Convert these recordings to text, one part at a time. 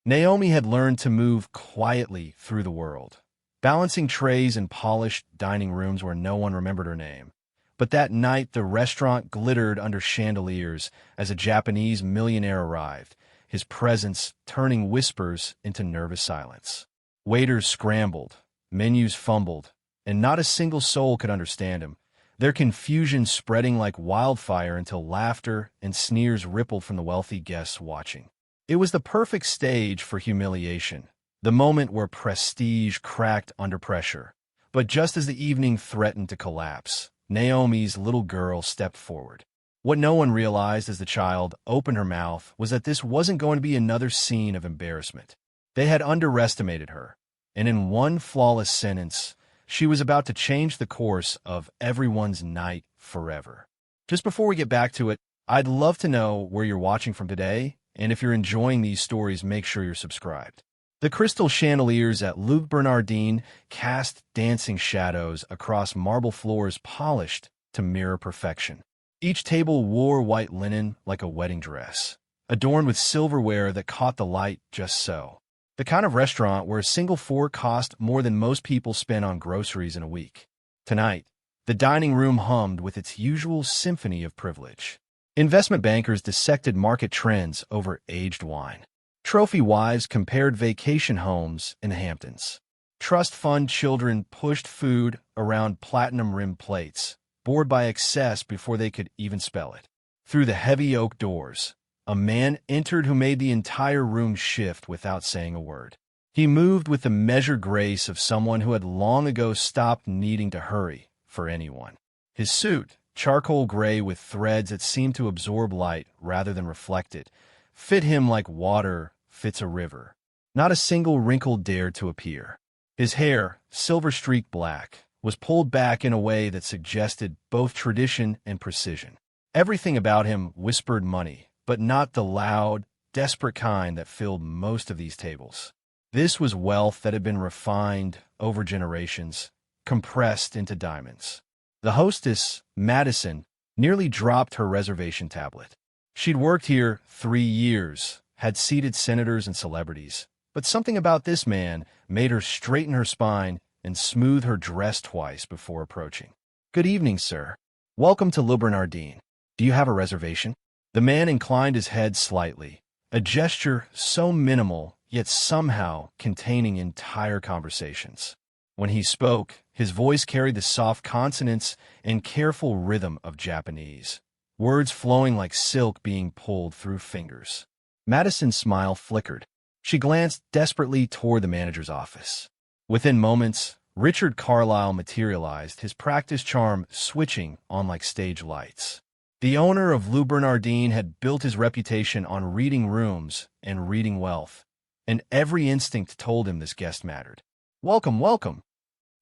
Naomi had learned to move quietly through the world, balancing trays in polished dining rooms where no one remembered her name. But that night, the restaurant glittered under chandeliers as a Japanese millionaire arrived, his presence turning whispers into nervous silence. Waiters scrambled, menus fumbled, and not a single soul could understand him, their confusion spreading like wildfire until laughter and sneers rippled from the wealthy guests watching. It was the perfect stage for humiliation, the moment where prestige cracked under pressure. But just as the evening threatened to collapse, Naomi's little girl stepped forward. What no one realized as the child opened her mouth was that this wasn't going to be another scene of embarrassment. They had underestimated her, and in one flawless sentence, she was about to change the course of everyone's night forever. Just before we get back to it, I'd love to know where you're watching from today, and if you're enjoying these stories, make sure you're subscribed. The crystal chandeliers at Le Bernardin cast dancing shadows across marble floors polished to mirror perfection. Each table wore white linen like a wedding dress, adorned with silverware that caught the light just so. The kind of restaurant where a single fork cost more than most people spend on groceries in a week. Tonight, the dining room hummed with its usual symphony of privilege. Investment bankers dissected market trends over aged wine. Trophy wives compared vacation homes in the Hamptons. Trust fund children pushed food around platinum-rimmed plates, bored by excess before they could even spell it. Through the heavy oak doors, a man entered who made the entire room shift without saying a word. He moved with the measured grace of someone who had long ago stopped needing to hurry for anyone. His suit, charcoal gray with threads that seemed to absorb light rather than reflect it, fit him like water fits a river. Not a single wrinkle dared to appear. His hair, silver-streaked black, was pulled back in a way that suggested both tradition and precision. Everything about him whispered money, but not the loud, desperate kind that filled most of these tables. This was wealth that had been refined over generations, compressed into diamonds. The hostess, Madison, nearly dropped her reservation tablet. She'd worked here 3 years, had seated senators and celebrities, but something about this man made her straighten her spine and smooth her dress twice before approaching. "Good evening, sir. Welcome to Le Bernardin. Do you have a reservation?" The man inclined his head slightly, a gesture so minimal yet somehow containing entire conversations. When he spoke, his voice carried the soft consonants and careful rhythm of Japanese, words flowing like silk being pulled through fingers. Madison's smile flickered. She glanced desperately toward the manager's office. Within moments, Richard Carlyle materialized, his practice charm switching on like stage lights. The owner of Le Bernardin had built his reputation on reading rooms and reading wealth, and every instinct told him this guest mattered. "Welcome, welcome."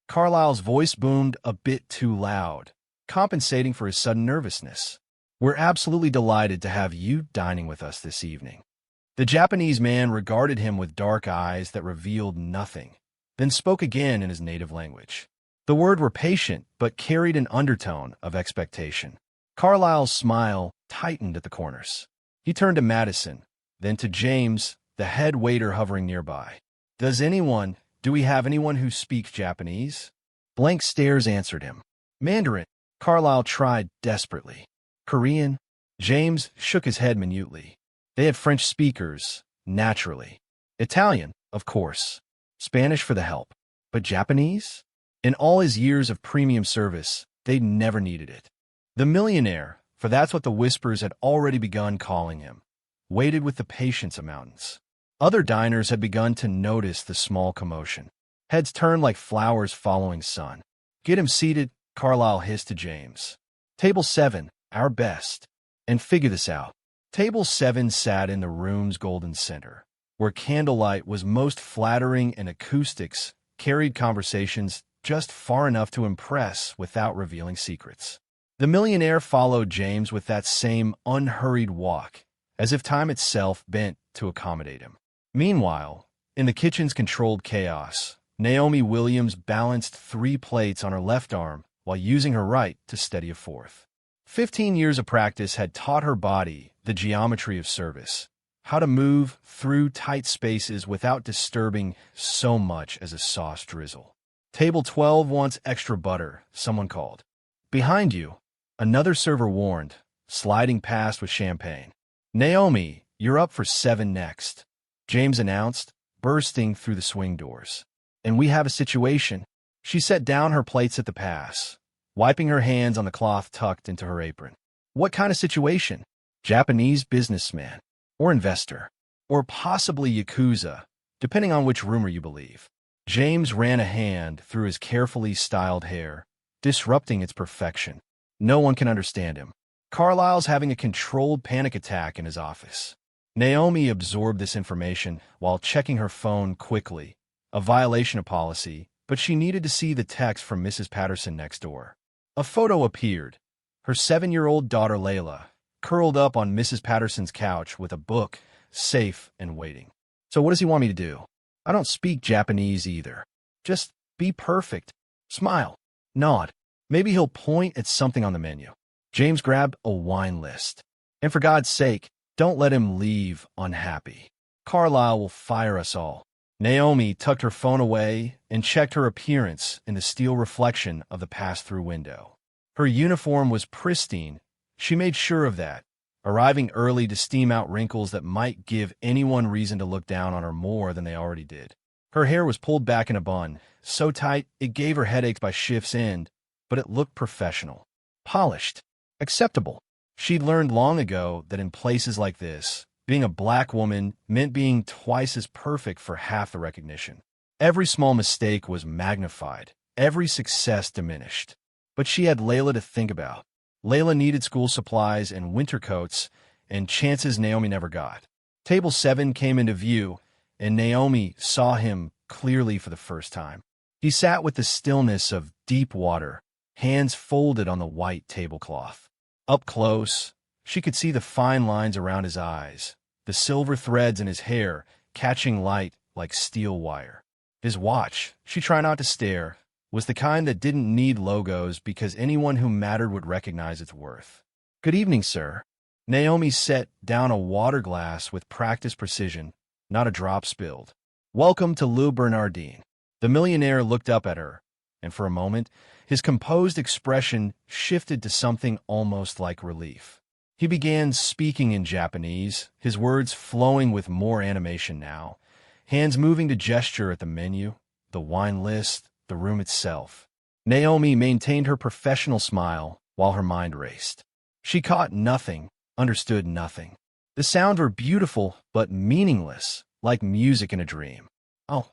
Carlyle's voice boomed a bit too loud, compensating for his sudden nervousness. "We're absolutely delighted to have you dining with us this evening." The Japanese man regarded him with dark eyes that revealed nothing, then spoke again in his native language. The words were patient, but carried an undertone of expectation. Carlyle's smile tightened at the corners. He turned to Madison, then to James, the head waiter hovering nearby. Do we have anyone who speaks Japanese?" Blank stares answered him. "Mandarin," Carlyle tried desperately. "Korean?" James shook his head minutely. They had French speakers, naturally. Italian, of course. Spanish for the help. But Japanese? In all his years of premium service, they'd never needed it. The millionaire, for that's what the whispers had already begun calling him, waited with the patience of mountains. Other diners had begun to notice the small commotion. Heads turned like flowers following sun. "Get him seated," Carlyle hissed to James. "Table 7, our best. And figure this out." Table 7 sat in the room's golden center, where candlelight was most flattering and acoustics carried conversations just far enough to impress without revealing secrets. The millionaire followed James with that same unhurried walk, as if time itself bent to accommodate him. Meanwhile, in the kitchen's controlled chaos, Naomi Williams balanced 3 plates on her left arm while using her right to steady a fourth. 15 years of practice had taught her body the geometry of service, how to move through tight spaces without disturbing so much as a sauce drizzle. Table 12 wants extra butter, someone called. Behind you, another server warned, sliding past with champagne. Naomi, you're up for 7 next, James announced, bursting through the swing doors. And we have a situation. She set down her plates at the pass, wiping her hands on the cloth tucked into her apron. What kind of situation? Japanese businessman, or investor, or possibly Yakuza, depending on which rumor you believe. James ran a hand through his carefully styled hair, disrupting its perfection. No one can understand him. Carlyle's having a controlled panic attack in his office. Naomi absorbed this information while checking her phone quickly, a violation of policy, but she needed to see the text from Mrs. Patterson next door. A photo appeared. Her 7-year-old daughter Layla, curled up on Mrs. Patterson's couch with a book, safe and waiting. So what does he want me to do? I don't speak Japanese either. Just be perfect. Smile. Nod. Maybe he'll point at something on the menu. James grabbed a wine list. And for God's sake, don't let him leave unhappy. Carlyle will fire us all. Naomi tucked her phone away and checked her appearance in the steel reflection of the pass-through window. Her uniform was pristine. She made sure of that, arriving early to steam out wrinkles that might give anyone reason to look down on her more than they already did. Her hair was pulled back in a bun, so tight it gave her headaches by shift's end, but it looked professional. Polished. Acceptable. She'd learned long ago that in places like this, being a black woman meant being twice as perfect for half the recognition. Every small mistake was magnified, every success diminished. But she had Layla to think about. Layla needed school supplies and winter coats, and chances Naomi never got. Table 7 came into view, and Naomi saw him clearly for the first time. He sat with the stillness of deep water, hands folded on the white tablecloth. Up close, she could see the fine lines around his eyes, the silver threads in his hair catching light like steel wire. His watch, she tried not to stare, was the kind that didn't need logos because anyone who mattered would recognize its worth. Good evening, sir. Naomi set down a water glass with practiced precision, not a drop spilled. Welcome to Le Bernardin. The millionaire looked up at her, and for a moment, his composed expression shifted to something almost like relief. He began speaking in Japanese, his words flowing with more animation now, hands moving to gesture at the menu, the wine list, the room itself. Naomi maintained her professional smile while her mind raced. She caught nothing, understood nothing. The sounds were beautiful but meaningless, like music in a dream. Oh,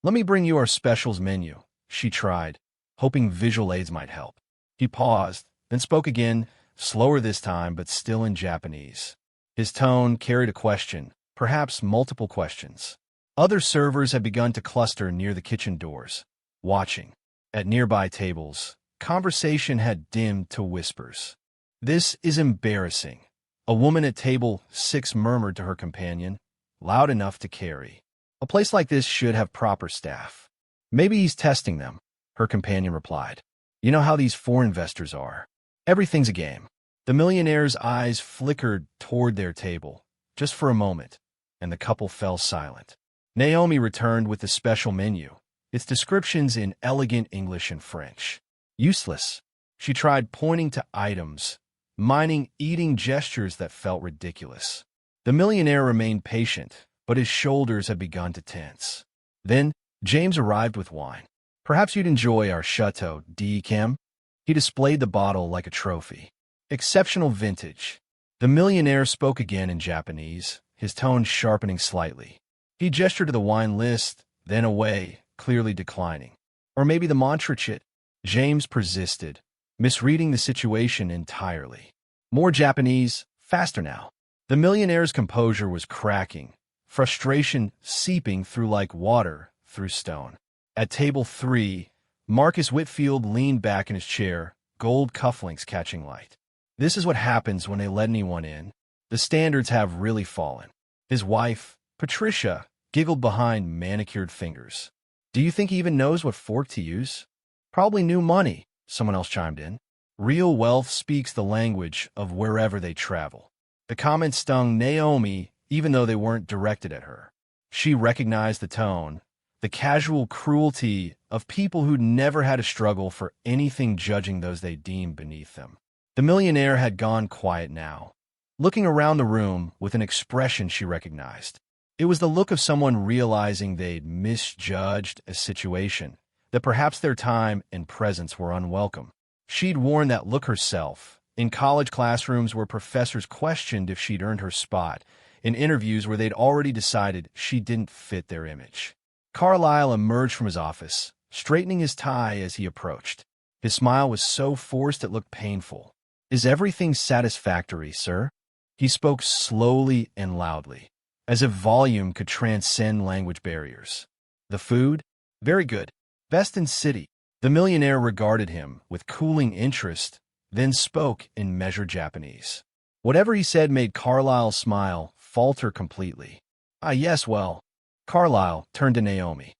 let me bring you our specials menu, she tried, hoping visual aids might help. He paused, then spoke again, slower this time but still in Japanese. His tone carried a question, perhaps multiple questions. Other servers had begun to cluster near the kitchen doors, watching. At nearby tables, conversation had dimmed to whispers. This is embarrassing, a woman at table 6 murmured to her companion, loud enough to carry. A place like this should have proper staff. Maybe he's testing them, her companion replied. You know how these foreign investors are. Everything's a game. The millionaire's eyes flickered toward their table, just for a moment, and the couple fell silent. Naomi returned with the special menu, its descriptions in elegant English and French. Useless. She tried pointing to items, miming eating gestures that felt ridiculous. The millionaire remained patient, but his shoulders had begun to tense. Then, James arrived with wine. Perhaps you'd enjoy our Chateau d'Yquem. He displayed the bottle like a trophy. Exceptional vintage. The millionaire spoke again in Japanese, his tone sharpening slightly. He gestured to the wine list, then away, clearly declining. Or maybe the Montrachet. James persisted, misreading the situation entirely. More Japanese, faster now. The millionaire's composure was cracking, frustration seeping through like water through stone. At table 3, Marcus Whitfield leaned back in his chair, gold cufflinks catching light. This is what happens when they let anyone in. The standards have really fallen. His wife, Patricia, giggled behind manicured fingers. Do you think he even knows what fork to use? Probably new money, someone else chimed in. Real wealth speaks the language of wherever they travel. The comment stung Naomi even though they weren't directed at her. She recognized the tone, the casual cruelty of people who'd never had a struggle for anything, judging those they deemed beneath them. The millionaire had gone quiet now, looking around the room with an expression she recognized. It was the look of someone realizing they'd misjudged a situation, that perhaps their time and presence were unwelcome. She'd worn that look herself, in college classrooms where professors questioned if she'd earned her spot, in interviews where they'd already decided she didn't fit their image. Carlyle emerged from his office, straightening his tie as he approached. His smile was so forced it looked painful. "Is everything satisfactory, sir?" He spoke slowly and loudly, as if volume could transcend language barriers. "The food? Very good. Best in city." The millionaire regarded him with cooling interest, then spoke in measured Japanese. Whatever he said made Carlyle's smile falter completely. "Ah, yes, well." Carlyle turned to Naomi.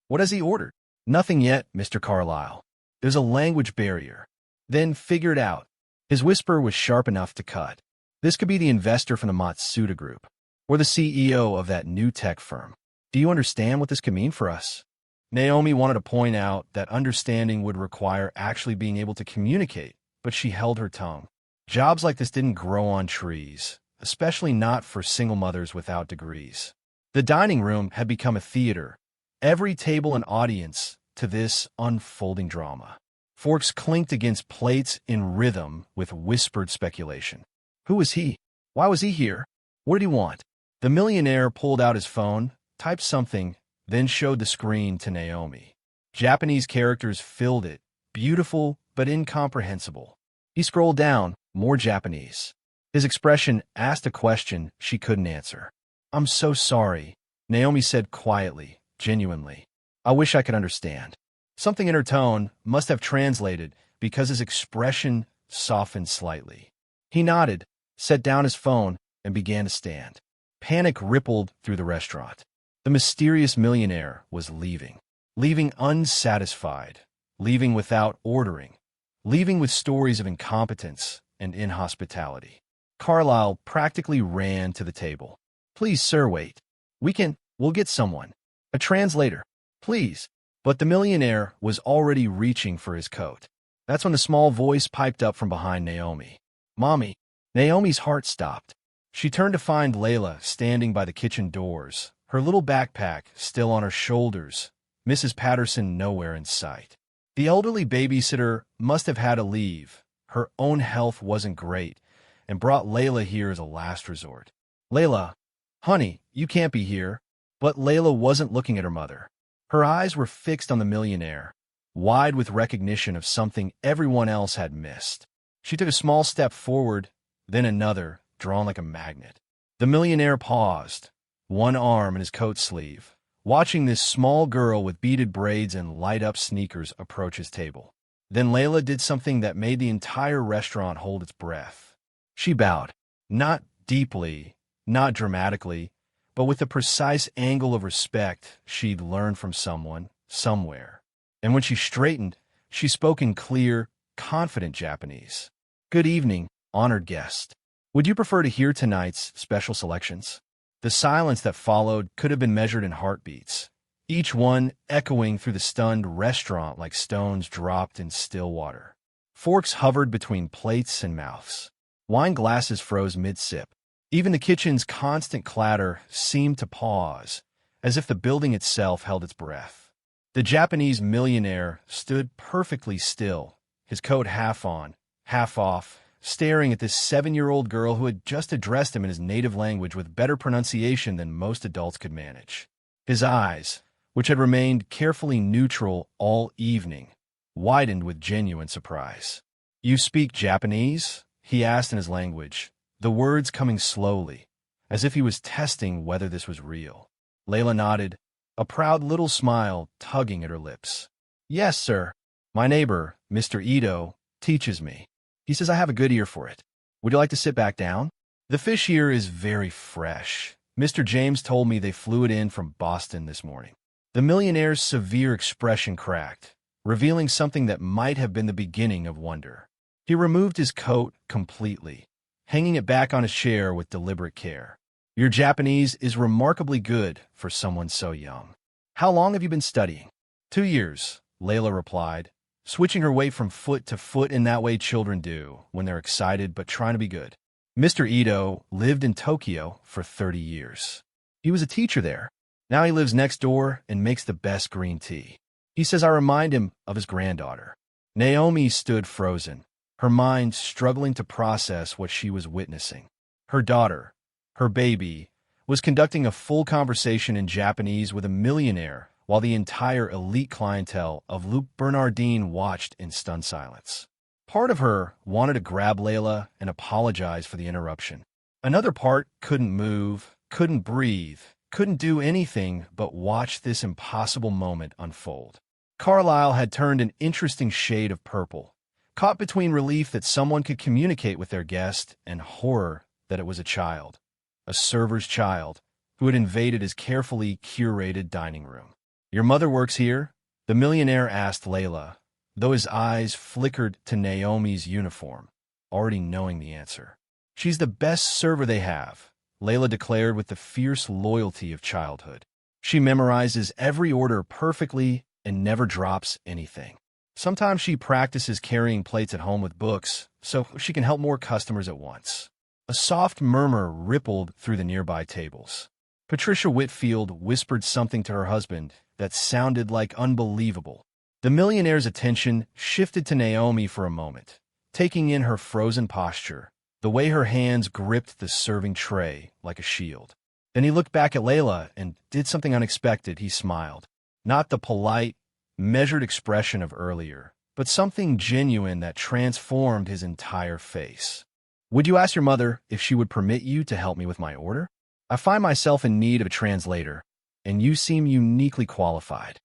"What has he ordered?" "Nothing yet, Mr. Carlyle. There's a language barrier." "Then figure it out." His whisper was sharp enough to cut. "This could be the investor from the Matsuda Group, or the CEO of that new tech firm. Do you understand what this could mean for us?" Naomi wanted to point out that understanding would require actually being able to communicate, but she held her tongue. Jobs like this didn't grow on trees, especially not for single mothers without degrees. The dining room had become a theater, every table an audience to this unfolding drama. Forks clinked against plates in rhythm with whispered speculation. Who was he? Why was he here? What did he want? The millionaire pulled out his phone, typed something, then showed the screen to Naomi. Japanese characters filled it, beautiful but incomprehensible. He scrolled down, more Japanese. His expression asked a question she couldn't answer. "I'm so sorry," Naomi said quietly, genuinely. "I wish I could understand." Something in her tone must have translated because his expression softened slightly. He nodded, set down his phone, and began to stand. Panic rippled through the restaurant. The mysterious millionaire was leaving. Leaving unsatisfied. Leaving without ordering. Leaving with stories of incompetence and inhospitality. Carlyle practically ran to the table. "Please, sir, wait. We'll get someone. A translator. Please." But the millionaire was already reaching for his coat. That's when the small voice piped up from behind Naomi. "Mommy." Naomi's heart stopped. She turned to find Layla standing by the kitchen doors, her little backpack still on her shoulders, Mrs. Patterson nowhere in sight. The elderly babysitter must have had to leave. Her own health wasn't great, and brought Layla here as a last resort. "Layla, honey, you can't be here." But Layla wasn't looking at her mother. Her eyes were fixed on the millionaire, wide with recognition of something everyone else had missed. She took a small step forward, then another, drawn like a magnet. The millionaire paused, one arm in his coat sleeve, watching this small girl with beaded braids and light-up sneakers approach his table. Then Layla did something that made the entire restaurant hold its breath. She bowed, not deeply, not dramatically, but with the precise angle of respect she'd learned from someone, somewhere. And when she straightened, she spoke in clear, confident Japanese. "Good evening, honored guest. Would you prefer to hear tonight's special selections?" The silence that followed could have been measured in heartbeats, each one echoing through the stunned restaurant like stones dropped in still water. Forks hovered between plates and mouths. Wine glasses froze mid-sip. Even the kitchen's constant clatter seemed to pause, as if the building itself held its breath. The Japanese millionaire stood perfectly still, his coat half on, half off, staring at this 7-year-old girl who had just addressed him in his native language with better pronunciation than most adults could manage. His eyes, which had remained carefully neutral all evening, widened with genuine surprise. "You speak Japanese?" he asked in his language, the words coming slowly, as if he was testing whether this was real. Layla nodded, a proud little smile tugging at her lips. "Yes, sir. My neighbor, Mr. Ito, teaches me. He says I have a good ear for it. Would you like to sit back down? The fish here is very fresh. Mr. James told me they flew it in from Boston this morning." The millionaire's severe expression cracked, revealing something that might have been the beginning of wonder. He removed his coat completely, hanging it back on his chair with deliberate care. Your Japanese is remarkably good for someone so young. How long have you been studying? 2 years, Layla replied, switching her weight from foot to foot in that way children do when they're excited but trying to be good. Mr. Ito lived in Tokyo for 30 years. He was a teacher there. Now he lives next door and makes the best green tea. He says I remind him of his granddaughter. Naomi stood frozen, her mind struggling to process what she was witnessing. Her daughter, her baby, was conducting a full conversation in Japanese with a millionaire while the entire elite clientele of Luke Bernardine watched in stunned silence. Part of her wanted to grab Layla and apologize for the interruption. Another part couldn't move, couldn't breathe, couldn't do anything but watch this impossible moment unfold. Carlyle had turned an interesting shade of purple, caught between relief that someone could communicate with their guest and horror that it was a child, a server's child, who had invaded his carefully curated dining room. Your mother works here? The millionaire asked Layla, though his eyes flickered to Naomi's uniform, already knowing the answer. She's the best server they have, Layla declared with the fierce loyalty of childhood. She memorizes every order perfectly and never drops anything. Sometimes she practices carrying plates at home with books, so she can help more customers at once. A soft murmur rippled through the nearby tables. Patricia Whitfield whispered something to her husband that sounded like unbelievable. The millionaire's attention shifted to Naomi for a moment, taking in her frozen posture, the way her hands gripped the serving tray like a shield. Then he looked back at Layla and did something unexpected. He smiled. Not the polite, measured expression of earlier, but something genuine that transformed his entire face. Would you ask your mother if she would permit you to help me with my order? I find myself in need of a translator, and you seem uniquely qualified.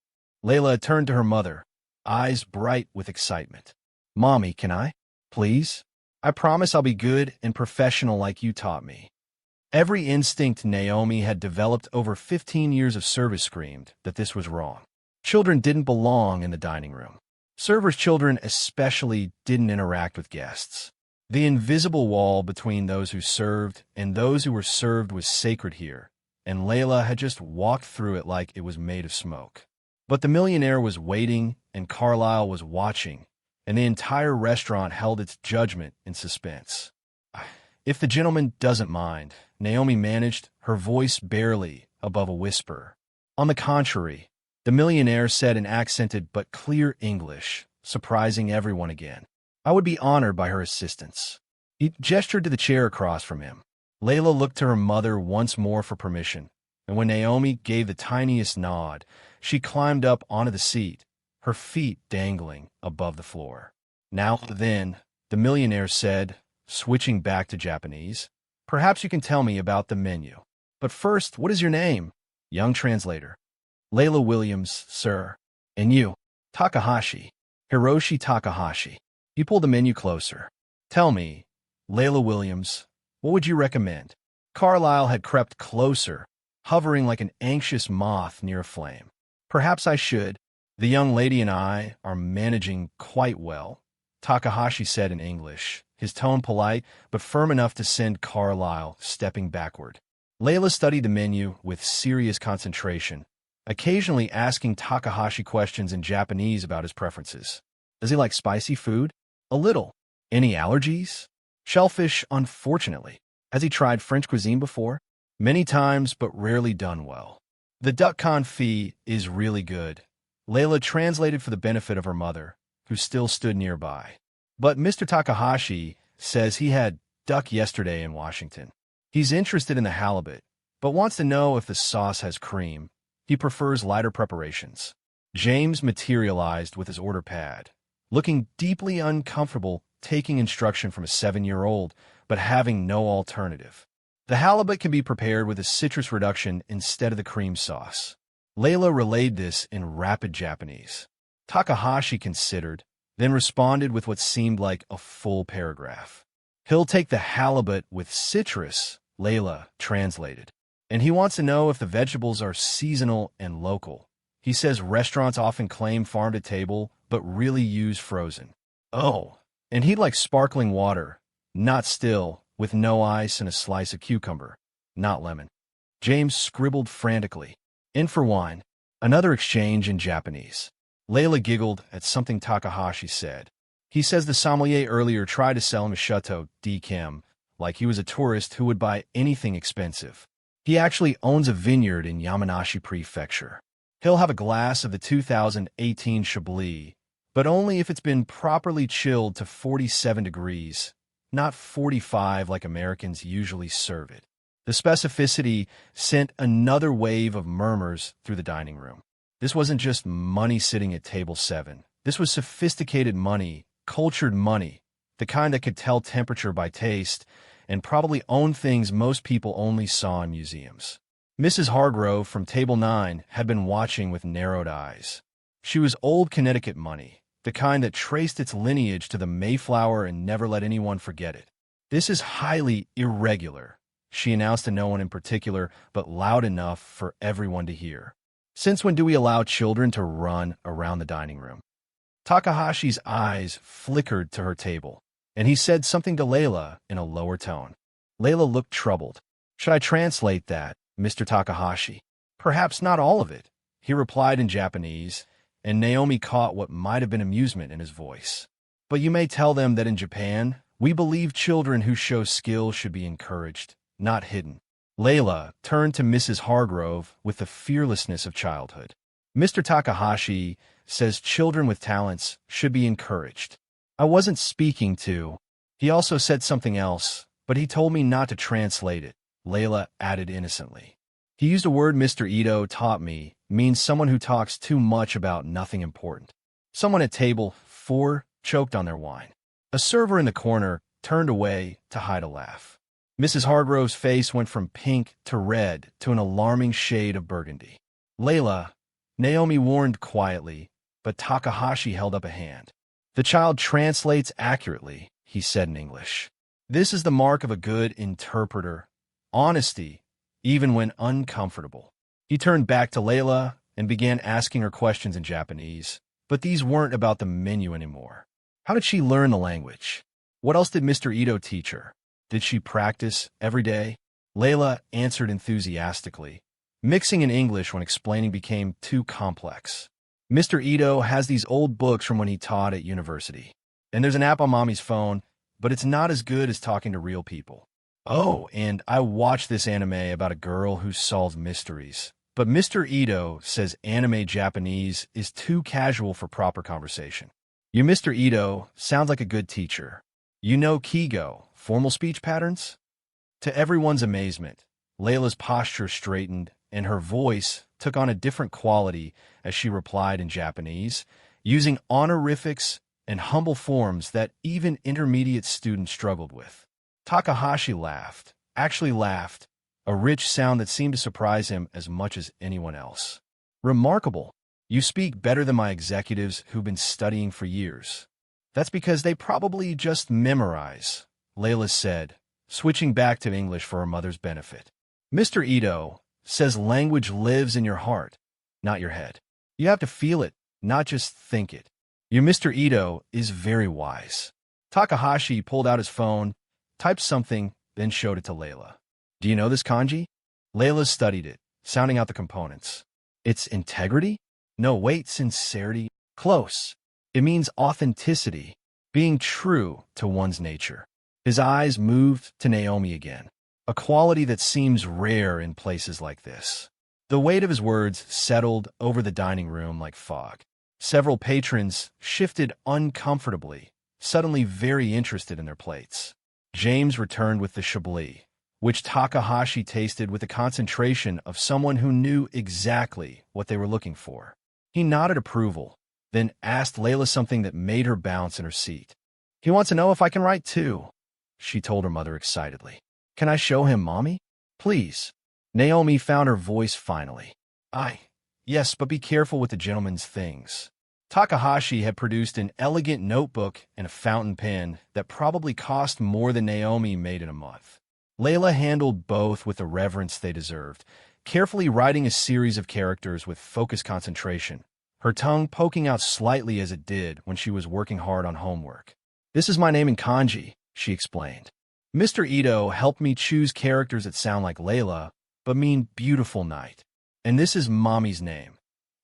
Layla turned to her mother, eyes bright with excitement. Mommy, can I? Please? I promise I'll be good and professional like you taught me. Every instinct Naomi had developed over 15 years of service screamed that this was wrong. Children didn't belong in the dining room. Servers' children especially didn't interact with guests. The invisible wall between those who served and those who were served was sacred here, and Layla had just walked through it like it was made of smoke. But the millionaire was waiting, and Carlyle was watching, and the entire restaurant held its judgment in suspense. If the gentleman doesn't mind, Naomi managed, her voice barely above a whisper. On the contrary, the millionaire said in accented but clear English, surprising everyone again. I would be honored by her assistance. He gestured to the chair across from him. Layla looked to her mother once more for permission, and when Naomi gave the tiniest nod, she climbed up onto the seat, her feet dangling above the floor. Now then, the millionaire said, switching back to Japanese, perhaps you can tell me about the menu. But first, what is your name? Young translator. Layla Williams, sir. And you? Takahashi. Hiroshi Takahashi. He pulled the menu closer. Tell me, Layla Williams, what would you recommend? Carlyle had crept closer, hovering like an anxious moth near a flame. Perhaps I should. The young lady and I are managing quite well, Takahashi said in English, his tone polite but firm enough to send Carlyle stepping backward. Layla studied the menu with serious concentration, occasionally asking Takahashi questions in Japanese about his preferences. Does he like spicy food? A little. Any allergies? Shellfish, unfortunately. Has he tried French cuisine before? Many times, but rarely done well. The duck confit is really good. Layla translated for the benefit of her mother, who still stood nearby. But Mr. Takahashi says he had duck yesterday in Washington. He's interested in the halibut, but wants to know if the sauce has cream. He prefers lighter preparations. James materialized with his order pad, looking deeply uncomfortable taking instruction from a 7-year-old, but having no alternative. The halibut can be prepared with a citrus reduction instead of the cream sauce. Layla relayed this in rapid Japanese. Takahashi considered, then responded with what seemed like a full paragraph. He'll take the halibut with citrus, Layla translated. And he wants to know if the vegetables are seasonal and local. He says restaurants often claim farm to table, but really use frozen. Oh, and he'd like sparkling water, not still, with no ice and a slice of cucumber. not lemon. James scribbled frantically. In for wine. Another exchange in Japanese. Layla giggled at something Takahashi said. He says the sommelier earlier tried to sell him a Chateau d'Yquem, like he was a tourist who would buy anything expensive. He actually owns a vineyard in Yamanashi Prefecture. He'll have a glass of the 2018 Chablis, but only if it's been properly chilled to 47 degrees, not 45 like Americans usually serve it. The specificity sent another wave of murmurs through the dining room. This wasn't just money sitting at table 7. This was sophisticated money, cultured money, the kind that could tell temperature by taste and probably own things most people only saw in museums. Mrs. Hargrove from table 9 had been watching with narrowed eyes. She was old Connecticut money, the kind that traced its lineage to the Mayflower and never let anyone forget it. This is highly irregular, she announced to no one in particular, but loud enough for everyone to hear. Since when do we allow children to run around the dining room? Takahashi's eyes flickered to her table, and he said something to Layla in a lower tone. Layla looked troubled. Should I translate that, Mr. Takahashi? Perhaps not all of it, he replied in Japanese, and Naomi caught what might have been amusement in his voice. But you may tell them that in Japan, we believe children who show skill should be encouraged, not hidden. Layla turned to Mrs. Hargrove with the fearlessness of childhood. Mr. Takahashi says children with talents should be encouraged. I wasn't speaking to. He also said something else, but he told me not to translate it, Layla added innocently. He used a word Mr. Ito taught me, means someone who talks too much about nothing important. Someone at table 4 choked on their wine. A server in the corner turned away to hide a laugh. Mrs. Hargrove's face went from pink to red to an alarming shade of burgundy. Layla, Naomi warned quietly, but Takahashi held up a hand. The child translates accurately, he said in English. This is the mark of a good interpreter. Honesty, even when uncomfortable. He turned back to Layla and began asking her questions in Japanese, but these weren't about the menu anymore. How did she learn the language? What else did Mr. Ito teach her? Did she practice every day? Layla answered enthusiastically. Mixing in English when explaining became too complex. Mr. Ito has these old books from when he taught at university. And there's an app on Mommy's phone, but it's not as good as talking to real people. Oh, and I watched this anime about a girl who solves mysteries. But Mr. Ito says anime Japanese is too casual for proper conversation. Your Mr. Ito sounds like a good teacher. You know Kigo, formal speech patterns? To everyone's amazement, Layla's posture straightened and her voice took on a different quality as she replied in Japanese, using honorifics and humble forms that even intermediate students struggled with. Takahashi laughed, actually laughed, a rich sound that seemed to surprise him as much as anyone else. Remarkable. You speak better than my executives who've been studying for years. That's because they probably just memorize, Layla said, switching back to English for her mother's benefit. Mr. Ito says language lives in your heart, not your head. You have to feel it, not just think it. Your Mr. Ito is very wise. Takahashi pulled out his phone, typed something, then showed it to Layla. Do you know this kanji? Layla studied it, sounding out the components. It's integrity? No, wait, sincerity? Close. It means authenticity, being true to one's nature. His eyes moved to Naomi again, a quality that seems rare in places like this. The weight of his words settled over the dining room like fog. Several patrons shifted uncomfortably, suddenly very interested in their plates. James returned with the Chablis, which Takahashi tasted with the concentration of someone who knew exactly what they were looking for. He nodded approval, then asked Layla something that made her bounce in her seat. He wants to know if I can write too, she told her mother excitedly. Can I show him, Mommy? Please. Naomi found her voice finally. Yes, but be careful with the gentleman's things. Takahashi had produced an elegant notebook and a fountain pen that probably cost more than Naomi made in a month. Layla handled both with the reverence they deserved, carefully writing a series of characters with focused concentration, her tongue poking out slightly as it did when she was working hard on homework. This is my name in kanji, she explained. Mr. Ito helped me choose characters that sound like Layla, but mean beautiful night. And this is Mommy's name.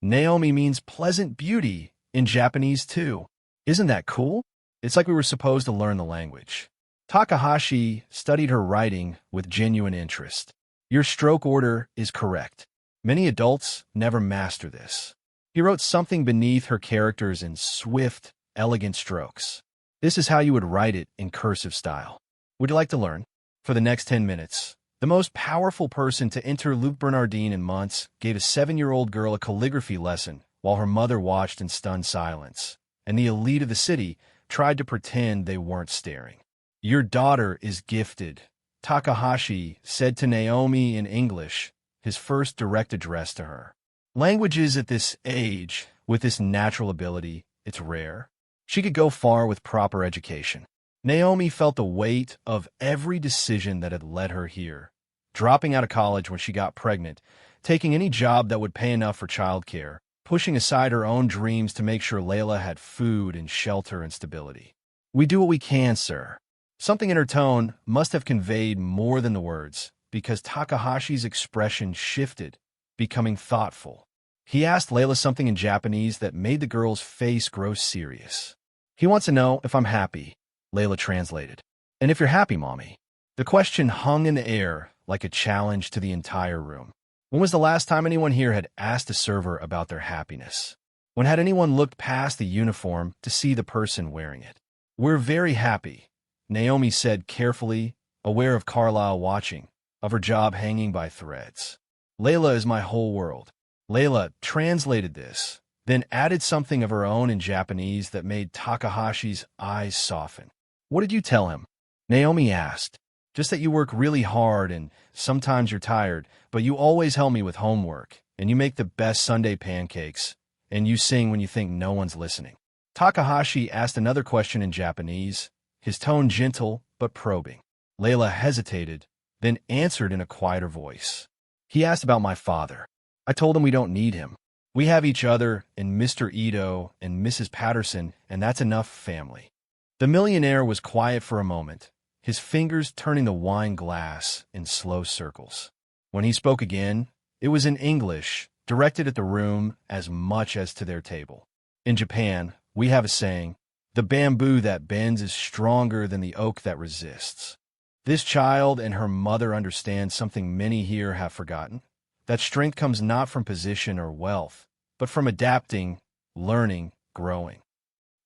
Naomi means pleasant beauty in Japanese too. Isn't that cool? It's like we were supposed to learn the language. Takahashi studied her writing with genuine interest. Your stroke order is correct. Many adults never master this. He wrote something beneath her characters in swift, elegant strokes. This is how you would write it in cursive style. Would you like to learn? For the next 10 minutes, the most powerful person to enter Luke Bernardin in months gave a 7-year-old girl a calligraphy lesson while her mother watched in stunned silence, and the elite of the city tried to pretend they weren't staring. Your daughter is gifted, Takahashi said to Naomi in English, his first direct address to her. Languages at this age, with this natural ability, it's rare. She could go far with proper education. Naomi felt the weight of every decision that had led her here, dropping out of college when she got pregnant, taking any job that would pay enough for childcare, pushing aside her own dreams to make sure Layla had food and shelter and stability. We do what we can, sir. Something in her tone must have conveyed more than the words, because Takahashi's expression shifted, becoming thoughtful. He asked Layla something in Japanese that made the girl's face grow serious. He wants to know if I'm happy, Layla translated. And if you're happy, Mommy. The question hung in the air like a challenge to the entire room. When was the last time anyone here had asked a server about their happiness? When had anyone looked past the uniform to see the person wearing it? We're very happy, Naomi said carefully, aware of Carlyle watching, of her job hanging by threads. Layla is my whole world. Layla translated this, then added something of her own in Japanese that made Takahashi's eyes soften. What did you tell him? Naomi asked. Just that you work really hard and sometimes you're tired, but you always help me with homework, and you make the best Sunday pancakes, and you sing when you think no one's listening. Takahashi asked another question in Japanese, his tone gentle but probing. Layla hesitated, then answered in a quieter voice. He asked about my father. I told him we don't need him. We have each other and Mr. Ito and Mrs. Patterson, and that's enough family. The millionaire was quiet for a moment, his fingers turning the wine glass in slow circles. When he spoke again, it was in English, directed at the room as much as to their table. In Japan, we have a saying, the bamboo that bends is stronger than the oak that resists. This child and her mother understand something many here have forgotten, that strength comes not from position or wealth, but from adapting, learning, growing.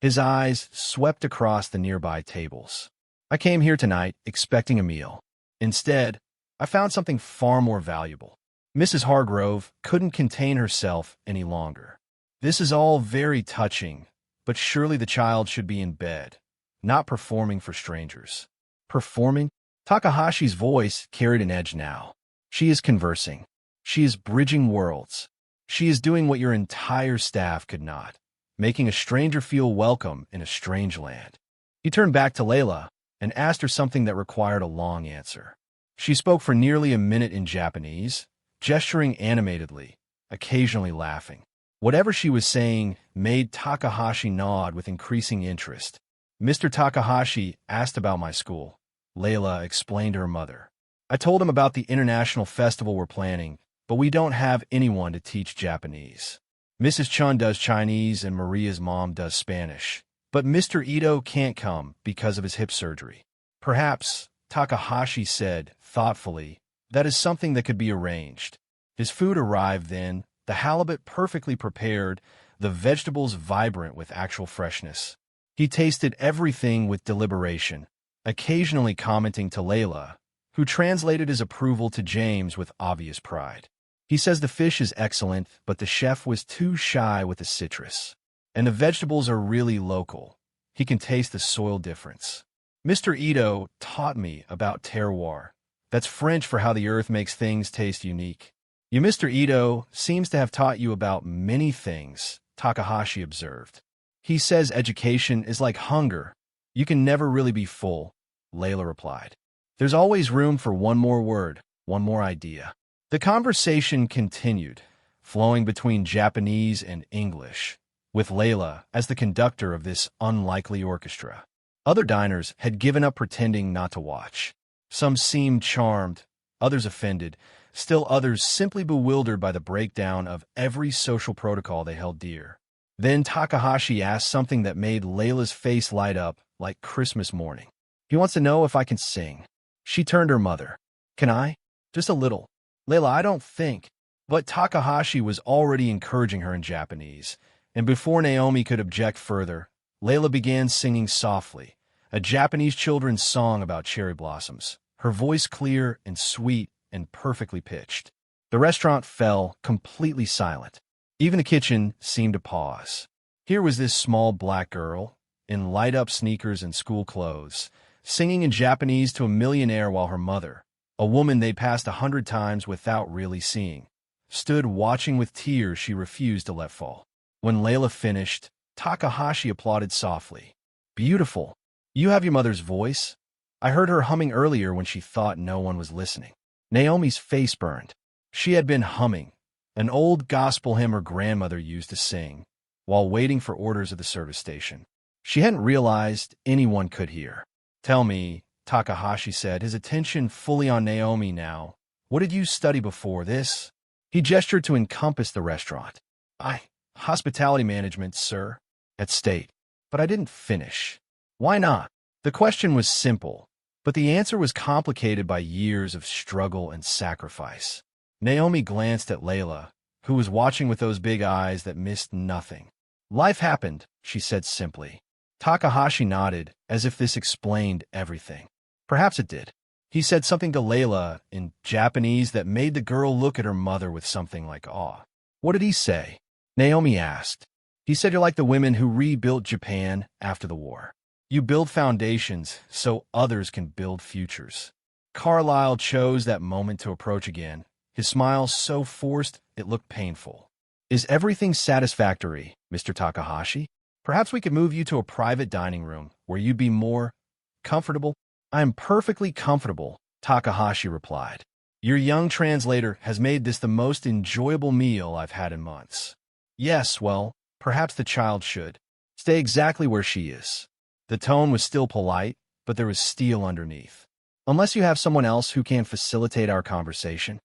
His eyes swept across the nearby tables. I came here tonight expecting a meal. Instead, I found something far more valuable. Mrs. Hargrove couldn't contain herself any longer. This is all very touching, but surely the child should be in bed, not performing for strangers. Performing? Takahashi's voice carried an edge now. She is conversing. She is bridging worlds. She is doing what your entire staff could not, making a stranger feel welcome in a strange land. He turned back to Layla and asked her something that required a long answer. She spoke for nearly a minute in Japanese, gesturing animatedly, occasionally laughing. Whatever she was saying made Takahashi nod with increasing interest. Mr. Takahashi asked about my school. Layla explained to her mother. I told him about the international festival we're planning, but we don't have anyone to teach Japanese. Mrs. Chun does Chinese and Maria's mom does Spanish. But Mr. Ito can't come because of his hip surgery. Perhaps, Takahashi said, thoughtfully, that is something that could be arranged. His food arrived then, the halibut perfectly prepared, the vegetables vibrant with actual freshness. He tasted everything with deliberation, occasionally commenting to Layla, who translated his approval to James with obvious pride. He says the fish is excellent, but the chef was too shy with the citrus. And the vegetables are really local. He can taste the soil difference. Mr. Ito taught me about terroir. That's French for how the earth makes things taste unique. You, Mr. Ito, seems to have taught you about many things, Takahashi observed. He says education is like hunger. You can never really be full, Layla replied. There's always room for one more word, one more idea. The conversation continued, flowing between Japanese and English, with Layla as the conductor of this unlikely orchestra. Other diners had given up pretending not to watch. Some seemed charmed, others offended, still others simply bewildered by the breakdown of every social protocol they held dear. Then Takahashi asked something that made Layla's face light up like Christmas morning. He wants to know if I can sing. She turned to her mother. Can I? Just a little. Layla, I don't think. But Takahashi was already encouraging her in Japanese, and before Naomi could object further, Layla began singing softly, a Japanese children's song about cherry blossoms, her voice clear and sweet and perfectly pitched. The restaurant fell completely silent. Even the kitchen seemed to pause. Here was this small black girl, in light-up sneakers and school clothes, singing in Japanese to a millionaire while her mother, a woman they'd passed 100 times without really seeing, stood watching with tears she refused to let fall. When Layla finished, Takahashi applauded softly. Beautiful. You have your mother's voice. I heard her humming earlier when she thought no one was listening. Naomi's face burned. She had been humming, an old gospel hymn her grandmother used to sing, while waiting for orders at the service station. She hadn't realized anyone could hear. Tell me, Takahashi said, his attention fully on Naomi now. What did you study before this? He gestured to encompass the restaurant. Hospitality management, sir, at State. But I didn't finish. Why not? The question was simple, but the answer was complicated by years of struggle and sacrifice. Naomi glanced at Layla, who was watching with those big eyes that missed nothing. Life happened, she said simply. Takahashi nodded, as if this explained everything. Perhaps it did. He said something to Layla in Japanese that made the girl look at her mother with something like awe. What did he say? Naomi asked. He said you're like the women who rebuilt Japan after the war. You build foundations so others can build futures. Carlyle chose that moment to approach again, his smile so forced it looked painful. Is everything satisfactory, Mr. Takahashi? Perhaps we could move you to a private dining room where you'd be more comfortable. I am perfectly comfortable, Takahashi replied. Your young translator has made this the most enjoyable meal I've had in months. Yes, well, perhaps the child should stay exactly where she is. The tone was still polite, but there was steel underneath. Unless you have someone else who can facilitate our conversation.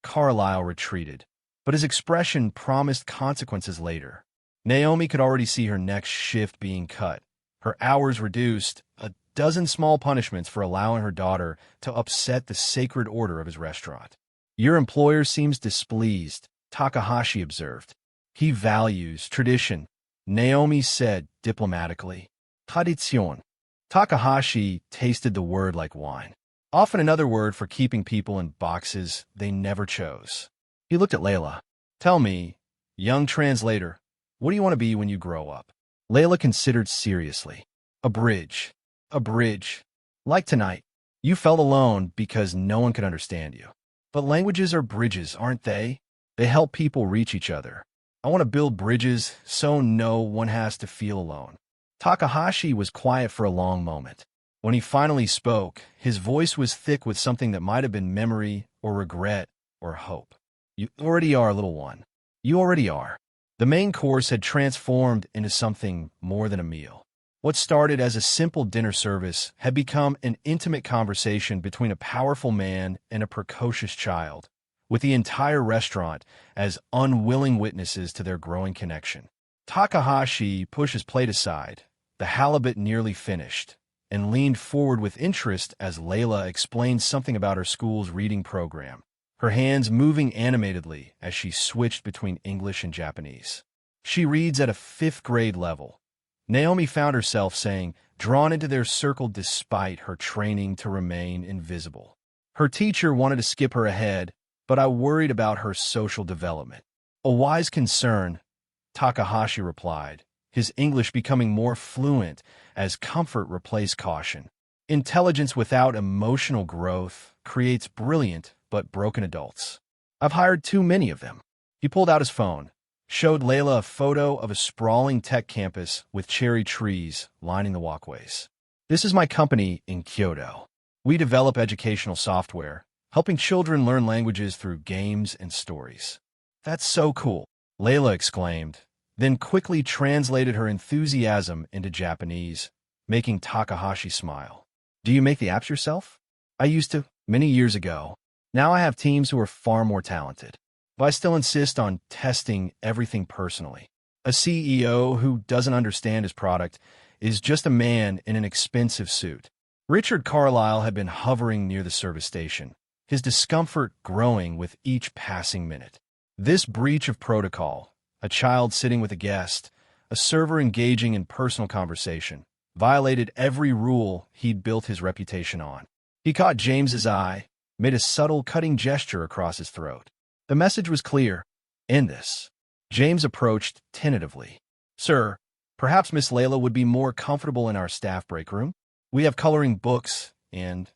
Carlyle retreated, but his expression promised consequences later. Naomi could already see her next shift being cut, her hours reduced, a dozen small punishments for allowing her daughter to upset the sacred order of his restaurant. Your employer seems displeased, Takahashi observed. He values tradition, Naomi said diplomatically. Tradition. Takahashi tasted the word like wine, often another word for keeping people in boxes they never chose. He looked at Layla. Tell me, young translator, what do you want to be when you grow up? Layla considered seriously. A bridge. A bridge. Like tonight. You felt alone because no one could understand you. But languages are bridges, aren't they? They help people reach each other. I want to build bridges so no one has to feel alone. Takahashi was quiet for a long moment. When he finally spoke, his voice was thick with something that might have been memory or regret or hope. You already are, little one. You already are. The main course had transformed into something more than a meal. What started as a simple dinner service had become an intimate conversation between a powerful man and a precocious child, with the entire restaurant as unwilling witnesses to their growing connection. Takahashi pushed his plate aside, the halibut nearly finished, and leaned forward with interest as Layla explained something about her school's reading program, her hands moving animatedly as she switched between English and Japanese. She reads at a 5th grade level. Naomi found herself saying, drawn into their circle despite her training to remain invisible. Her teacher wanted to skip her ahead, but I worried about her social development. A wise concern, Takahashi replied, his English becoming more fluent as comfort replaced caution. Intelligence without emotional growth creates brilliant but broken adults. I've hired too many of them. He pulled out his phone, showed Layla a photo of a sprawling tech campus with cherry trees lining the walkways. This is my company in Kyoto. We develop educational software, helping children learn languages through games and stories. That's so cool, Layla exclaimed, then quickly translated her enthusiasm into Japanese. making Takahashi smile. Do you make the apps yourself? I used to, many years ago. Now I have teams who are far more talented. But I still insist on testing everything personally. A CEO who doesn't understand his product is just a man in an expensive suit. Richard Carlyle had been hovering near the service station, his discomfort growing with each passing minute. This breach of protocol, a child sitting with a guest, a server engaging in personal conversation, violated every rule he'd built his reputation on. He caught James's eye, made a subtle cutting gesture across his throat. The message was clear. End this. James approached tentatively. Sir, perhaps Miss Layla would be more comfortable in our staff break room? We have coloring books, and...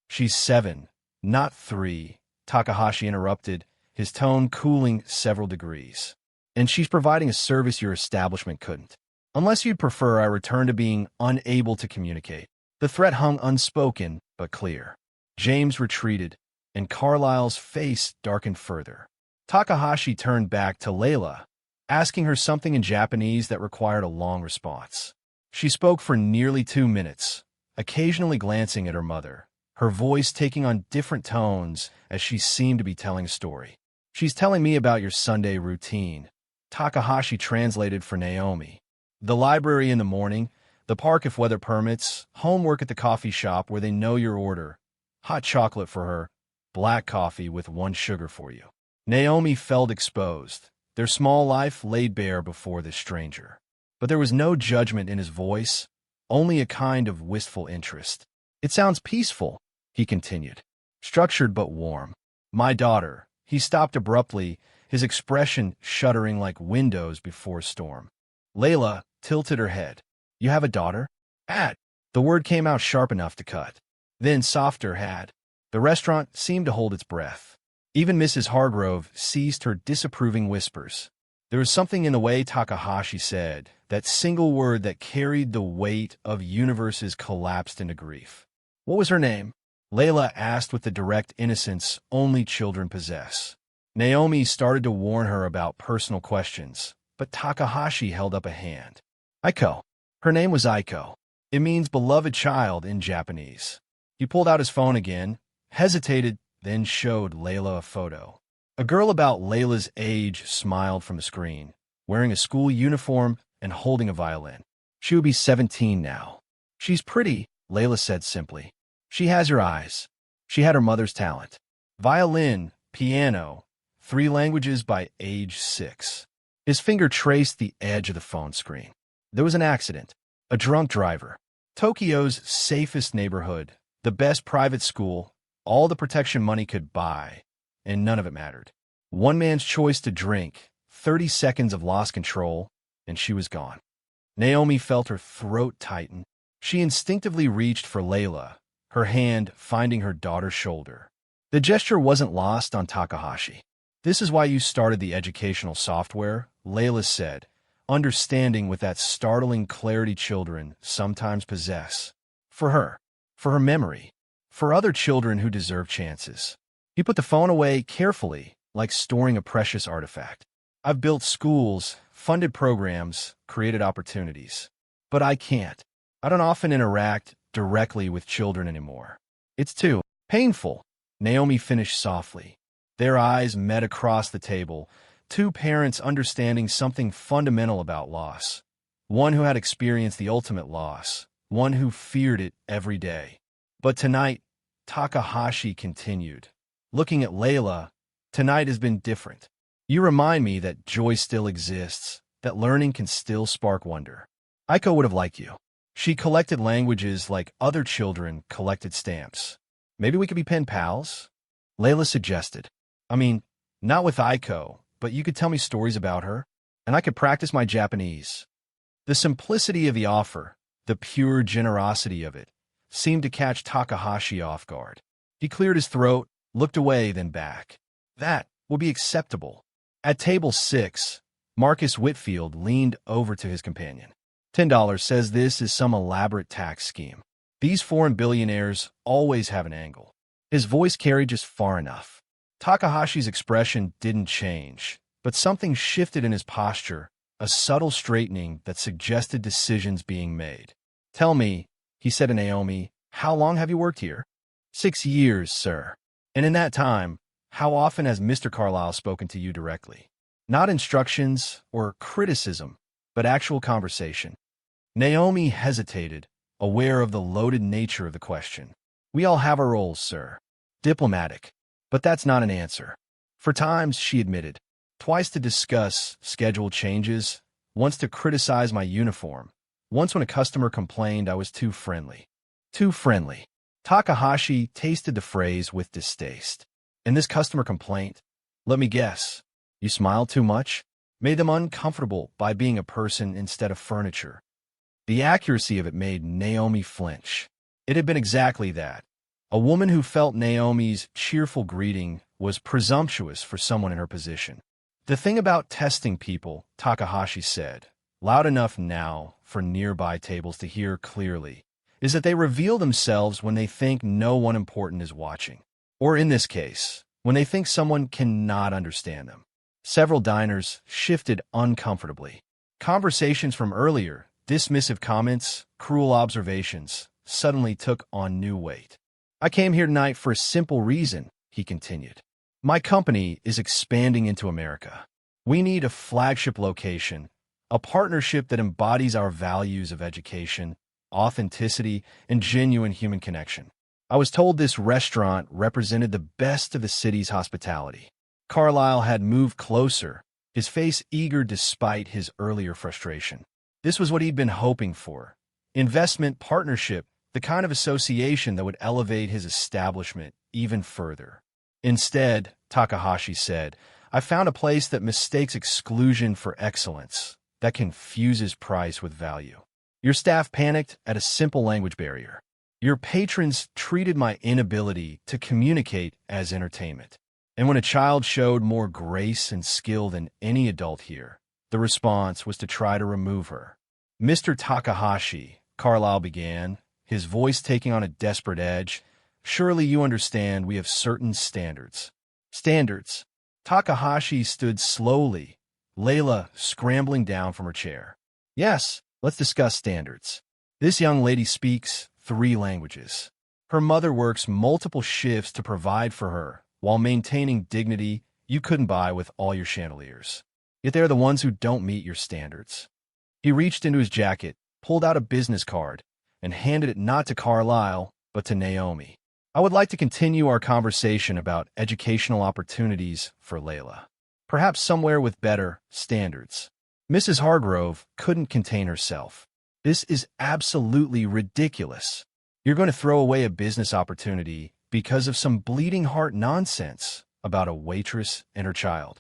She's 7, not 3, Takahashi interrupted, his tone cooling several degrees. And she's providing a service your establishment couldn't. Unless you'd prefer I return to being unable to communicate. The threat hung unspoken, but clear. James retreated, and Carlyle's face darkened further. Takahashi turned back to Layla, asking her something in Japanese that required a long response. She spoke for nearly 2 minutes, occasionally glancing at her mother, her voice taking on different tones as she seemed to be telling a story. She's telling me about your Sunday routine. Takahashi translated for Naomi. The library in the morning, the park if weather permits, homework at the coffee shop where they know your order, hot chocolate for her, black coffee with 1 sugar for you. Naomi felt exposed, their small life laid bare before this stranger. But there was no judgment in his voice, only a kind of wistful interest. It sounds peaceful, he continued, structured but warm. My daughter. He stopped abruptly, his expression shuddering like windows before a storm. Layla tilted her head. You have a daughter? Had. The word came out sharp enough to cut. Then softer had. The restaurant seemed to hold its breath. Even Mrs. Hargrove ceased her disapproving whispers. There was something in the way Takahashi said, that single word that carried the weight of universes collapsed into grief. What was her name? Layla asked with the direct innocence only children possess. Naomi started to warn her about personal questions, but Takahashi held up a hand. Aiko. Her name was Aiko. It means beloved child in Japanese. He pulled out his phone again, hesitated, then showed Layla a photo. A girl about Layla's age smiled from the screen, wearing a school uniform and holding a violin. She would be 17 now. She's pretty, Layla said simply. She has your eyes. She had her mother's talent. Violin, piano, 3 languages by age 6. His finger traced the edge of the phone screen. There was an accident. A drunk driver. Tokyo's safest neighborhood, the best private school, all the protection money could buy, and none of it mattered. One man's choice to drink, 30 seconds of lost control, and she was gone. Naomi felt her throat tighten. She instinctively reached for Layla, her hand finding her daughter's shoulder. The gesture wasn't lost on Takahashi. This is why you started the educational software, Layla said, understanding with that startling clarity children sometimes possess. For her memory, for other children who deserve chances. He put the phone away carefully, like storing a precious artifact. I've built schools, funded programs, created opportunities. But I can't. I don't often interact directly with children anymore. It's too painful, Naomi finished softly. Their eyes met across the table, 2 parents understanding something fundamental about loss. One who had experienced the ultimate loss, one who feared it every day. But tonight, Takahashi continued. Looking at Layla, tonight has been different. You remind me that joy still exists, that learning can still spark wonder. Aiko would have liked you. She collected languages like other children collected stamps. Maybe we could be pen pals? Layla suggested. I mean, not with Aiko, but you could tell me stories about her, and I could practice my Japanese. The simplicity of the offer, the pure generosity of it, seemed to catch Takahashi off guard. He cleared his throat, looked away, then back. That will be acceptable. At table 6, Marcus Whitfield leaned over to his companion. $10 says this is some elaborate tax scheme. These foreign billionaires always have an angle. His voice carried just far enough. Takahashi's expression didn't change, but something shifted in his posture, a subtle straightening that suggested decisions being made. Tell me, he said to Naomi, how long have you worked here? 6 years, sir. And in that time, how often has Mr. Carlyle spoken to you directly? Not instructions or criticism, but actual conversation. Naomi hesitated, aware of the loaded nature of the question. We all have our roles, sir. Diplomatic. But that's not an answer. For times, she admitted. Twice to discuss schedule changes, once to criticize my uniform, once when a customer complained I was too friendly. Too friendly. Takahashi tasted the phrase with distaste. And this customer complaint, let me guess, you smiled too much? Made them uncomfortable by being a person instead of furniture. The accuracy of it made Naomi flinch. It had been exactly that. A woman who felt Naomi's cheerful greeting was presumptuous for someone in her position. The thing about testing people, Takahashi said, loud enough now for nearby tables to hear clearly, is that they reveal themselves when they think no one important is watching. Or in this case, when they think someone cannot understand them. Several diners shifted uncomfortably. Conversations from earlier, dismissive comments, cruel observations, suddenly took on new weight. I came here tonight for a simple reason, he continued. My company is expanding into America. We need a flagship location, a partnership that embodies our values of education, authenticity, and genuine human connection. I was told this restaurant represented the best of the city's hospitality. Carlyle had moved closer, his face eager despite his earlier frustration. This was what he'd been hoping for. Investment partnership, the kind of association that would elevate his establishment even further. Instead, Takahashi said, I found a place that mistakes exclusion for excellence, that confuses price with value. Your staff panicked at a simple language barrier. Your patrons treated my inability to communicate as entertainment. And when a child showed more grace and skill than any adult here, the response was to try to remove her. Mr. Takahashi, Carlyle began, his voice taking on a desperate edge, surely you understand we have certain standards. Standards. Takahashi stood slowly, Layla scrambling down from her chair. Yes, let's discuss standards. This young lady speaks 3 languages. Her mother works multiple shifts to provide for her, while maintaining dignity you couldn't buy with all your chandeliers. Yet they're the ones who don't meet your standards. He reached into his jacket, pulled out a business card, and handed it not to Carlyle, but to Naomi. I would like to continue our conversation about educational opportunities for Layla. Perhaps somewhere with better standards. Mrs. Hargrove couldn't contain herself. This is absolutely ridiculous. You're going to throw away a business opportunity because of some bleeding heart nonsense about a waitress and her child.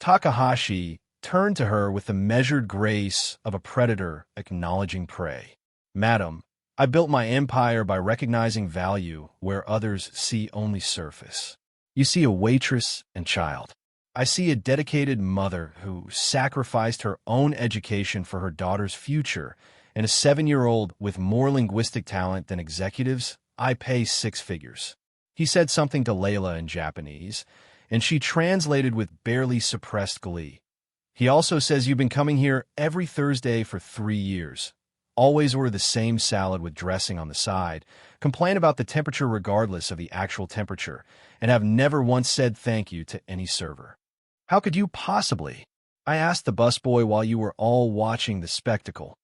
Takahashi turned to her with the measured grace of a predator acknowledging prey. Madam, I built my empire by recognizing value where others see only surface. You see a waitress and child. I see a dedicated mother who sacrificed her own education for her daughter's future, and a 7-year-old with more linguistic talent than executives. I pay 6 figures. He said something to Layla in Japanese, and she translated with barely suppressed glee. He also says you've been coming here every Thursday for 3 years. Always order the same salad with dressing on the side, complain about the temperature regardless of the actual temperature, and have never once said thank you to any server. How could you possibly? I asked the busboy while you were all watching the spectacle.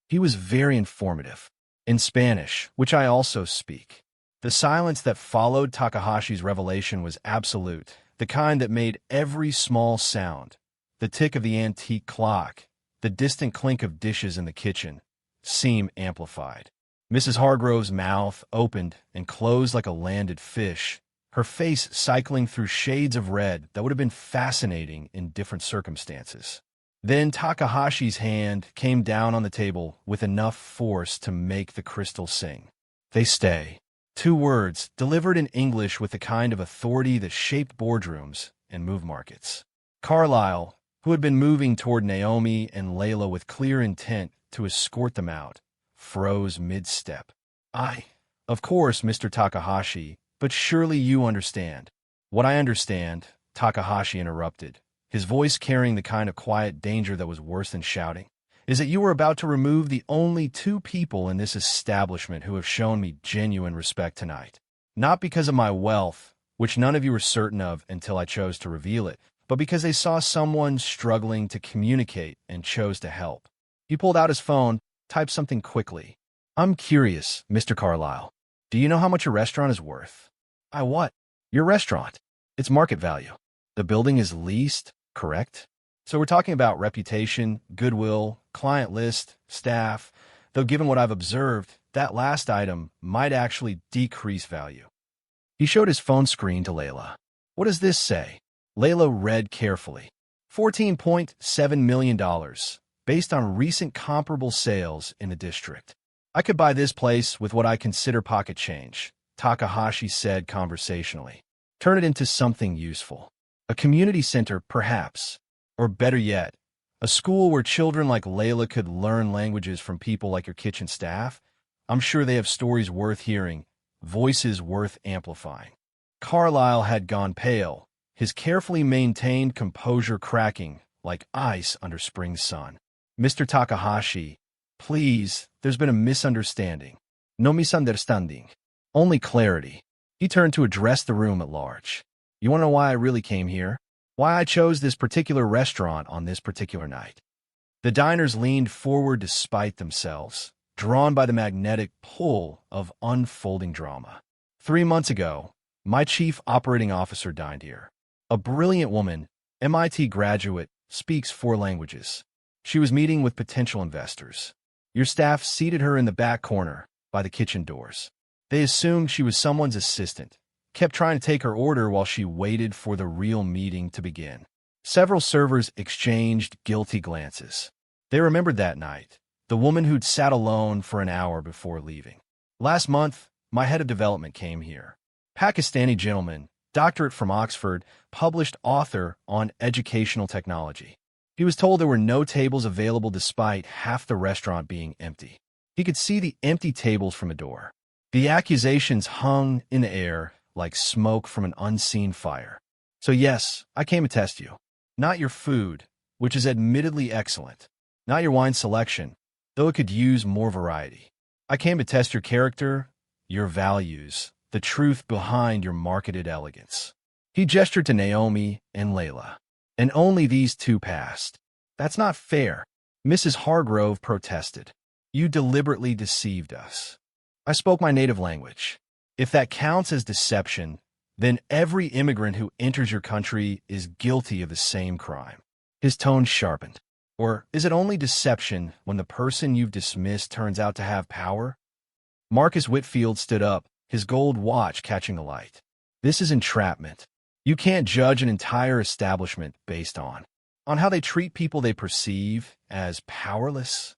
He was very informative, in Spanish, which I also speak. The silence that followed Takahashi's revelation was absolute, the kind that made every small sound, the tick of the antique clock, the distant clink of dishes in the kitchen, seem amplified. Mrs. Hargrove's mouth opened and closed like a landed fish, her face cycling through shades of red that would have been fascinating in different circumstances. Then Takahashi's hand came down on the table with enough force to make the crystal sing. They stay. 2 words, delivered in English with the kind of authority that shaped boardrooms and moved markets. Carlyle, who had been moving toward Naomi and Layla with clear intent to escort them out, froze mid-step. Of course, Mr. Takahashi, but surely you understand. What I understand, Takahashi interrupted, his voice carrying the kind of quiet danger that was worse than shouting, is that you were about to remove the only two people in this establishment who have shown me genuine respect tonight. Not because of my wealth, which none of you were certain of until I chose to reveal it, but because they saw someone struggling to communicate and chose to help. He pulled out his phone, typed something quickly. I'm curious, Mr. Carlyle. Do you know how much your restaurant is worth? I what? Your restaurant. Its market value. The building is leased, correct? So we're talking about reputation, goodwill, client list, staff, though given what I've observed, that last item might actually decrease value. He showed his phone screen to Layla. What does this say? Layla read carefully. $14.7 million, based on recent comparable sales in the district. I could buy this place with what I consider pocket change, Takahashi said conversationally. Turn it into something useful. A community center, perhaps. Or better yet, a school where children like Layla could learn languages from people like your kitchen staff. I'm sure they have stories worth hearing, voices worth amplifying. Carlyle had gone pale, his carefully maintained composure cracking like ice under spring sun. Mr. Takahashi, please, there's been a misunderstanding. No misunderstanding. Only clarity. He turned to address the room at large. You want to know why I really came here? Why I chose this particular restaurant on this particular night? The diners leaned forward to spite themselves, drawn by the magnetic pull of unfolding drama. 3 months ago, my chief operating officer dined here. A brilliant woman, MIT graduate, speaks 4 languages. She was meeting with potential investors. Your staff seated her in the back corner, by the kitchen doors. They assumed she was someone's assistant, kept trying to take her order while she waited for the real meeting to begin. Several servers exchanged guilty glances. They remembered that night, the woman who'd sat alone for an hour before leaving. Last month, my head of development came here. Pakistani gentleman, doctorate from Oxford, published author on educational technology. He was told there were no tables available despite half the restaurant being empty. He could see the empty tables from a door. The accusations hung in the air like smoke from an unseen fire. So yes, I came to test you. Not your food, which is admittedly excellent. Not your wine selection, though it could use more variety. I came to test your character, your values, the truth behind your marketed elegance. He gestured to Naomi and Layla. And only these 2 passed. That's not fair, Mrs. Hargrove protested. You deliberately deceived us. I spoke my native language. If that counts as deception, then every immigrant who enters your country is guilty of the same crime. His tone sharpened. Or is it only deception when the person you've dismissed turns out to have power? Marcus Whitfield stood up, his gold watch catching the light. This is entrapment. You can't judge an entire establishment based on how they treat people they perceive as powerless.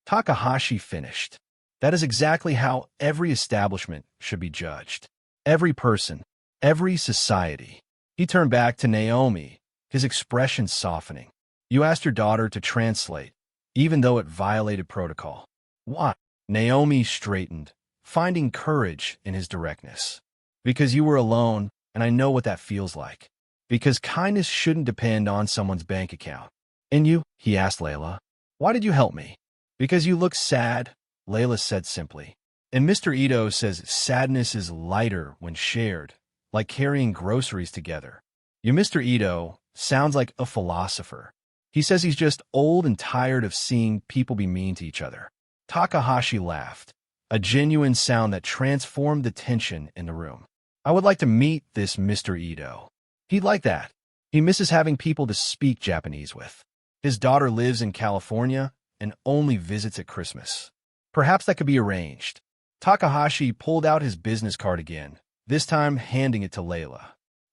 Takahashi finished. That is exactly how every establishment should be judged. Every person, every society. He turned back to Naomi, his expression softening. You asked your daughter to translate, even though it violated protocol. Why? Naomi straightened, finding courage in his directness. Because you were alone, and I know what that feels like. Because kindness shouldn't depend on someone's bank account. And you? He asked Layla. Why did you help me? Because you look sad, Layla said simply. And Mr. Ito says sadness is lighter when shared, like carrying groceries together. You Mr. Ito sounds like a philosopher. He says he's just old and tired of seeing people be mean to each other. Takahashi laughed, a genuine sound that transformed the tension in the room. I would like to meet this Mr. Ito. He'd like that. He misses having people to speak Japanese with. His daughter lives in California and only visits at Christmas. Perhaps that could be arranged. Takahashi pulled out his business card again, this time handing it to Layla.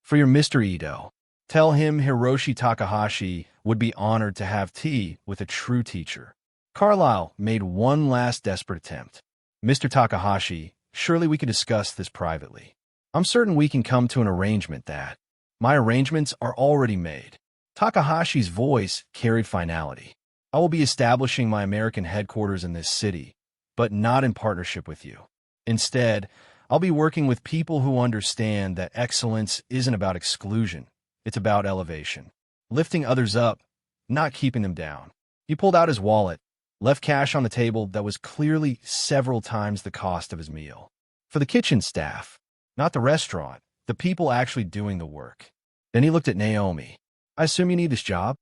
For your Mr. Ito, tell him Hiroshi Takahashi would be honored to have tea with a true teacher. Carlyle made one last desperate attempt. Mr. Takahashi, surely we could discuss this privately. I'm certain we can come to an arrangement that my arrangements are already made. Takahashi's voice carried finality. I will be establishing my American headquarters in this city, but not in partnership with you. Instead, I'll be working with people who understand that excellence isn't about exclusion. It's about elevation. Lifting others up, not keeping them down. He pulled out his wallet, left cash on the table that was clearly several times the cost of his meal. For the kitchen staff, not the restaurant, the people actually doing the work. Then he looked at Naomi. I assume you need this job?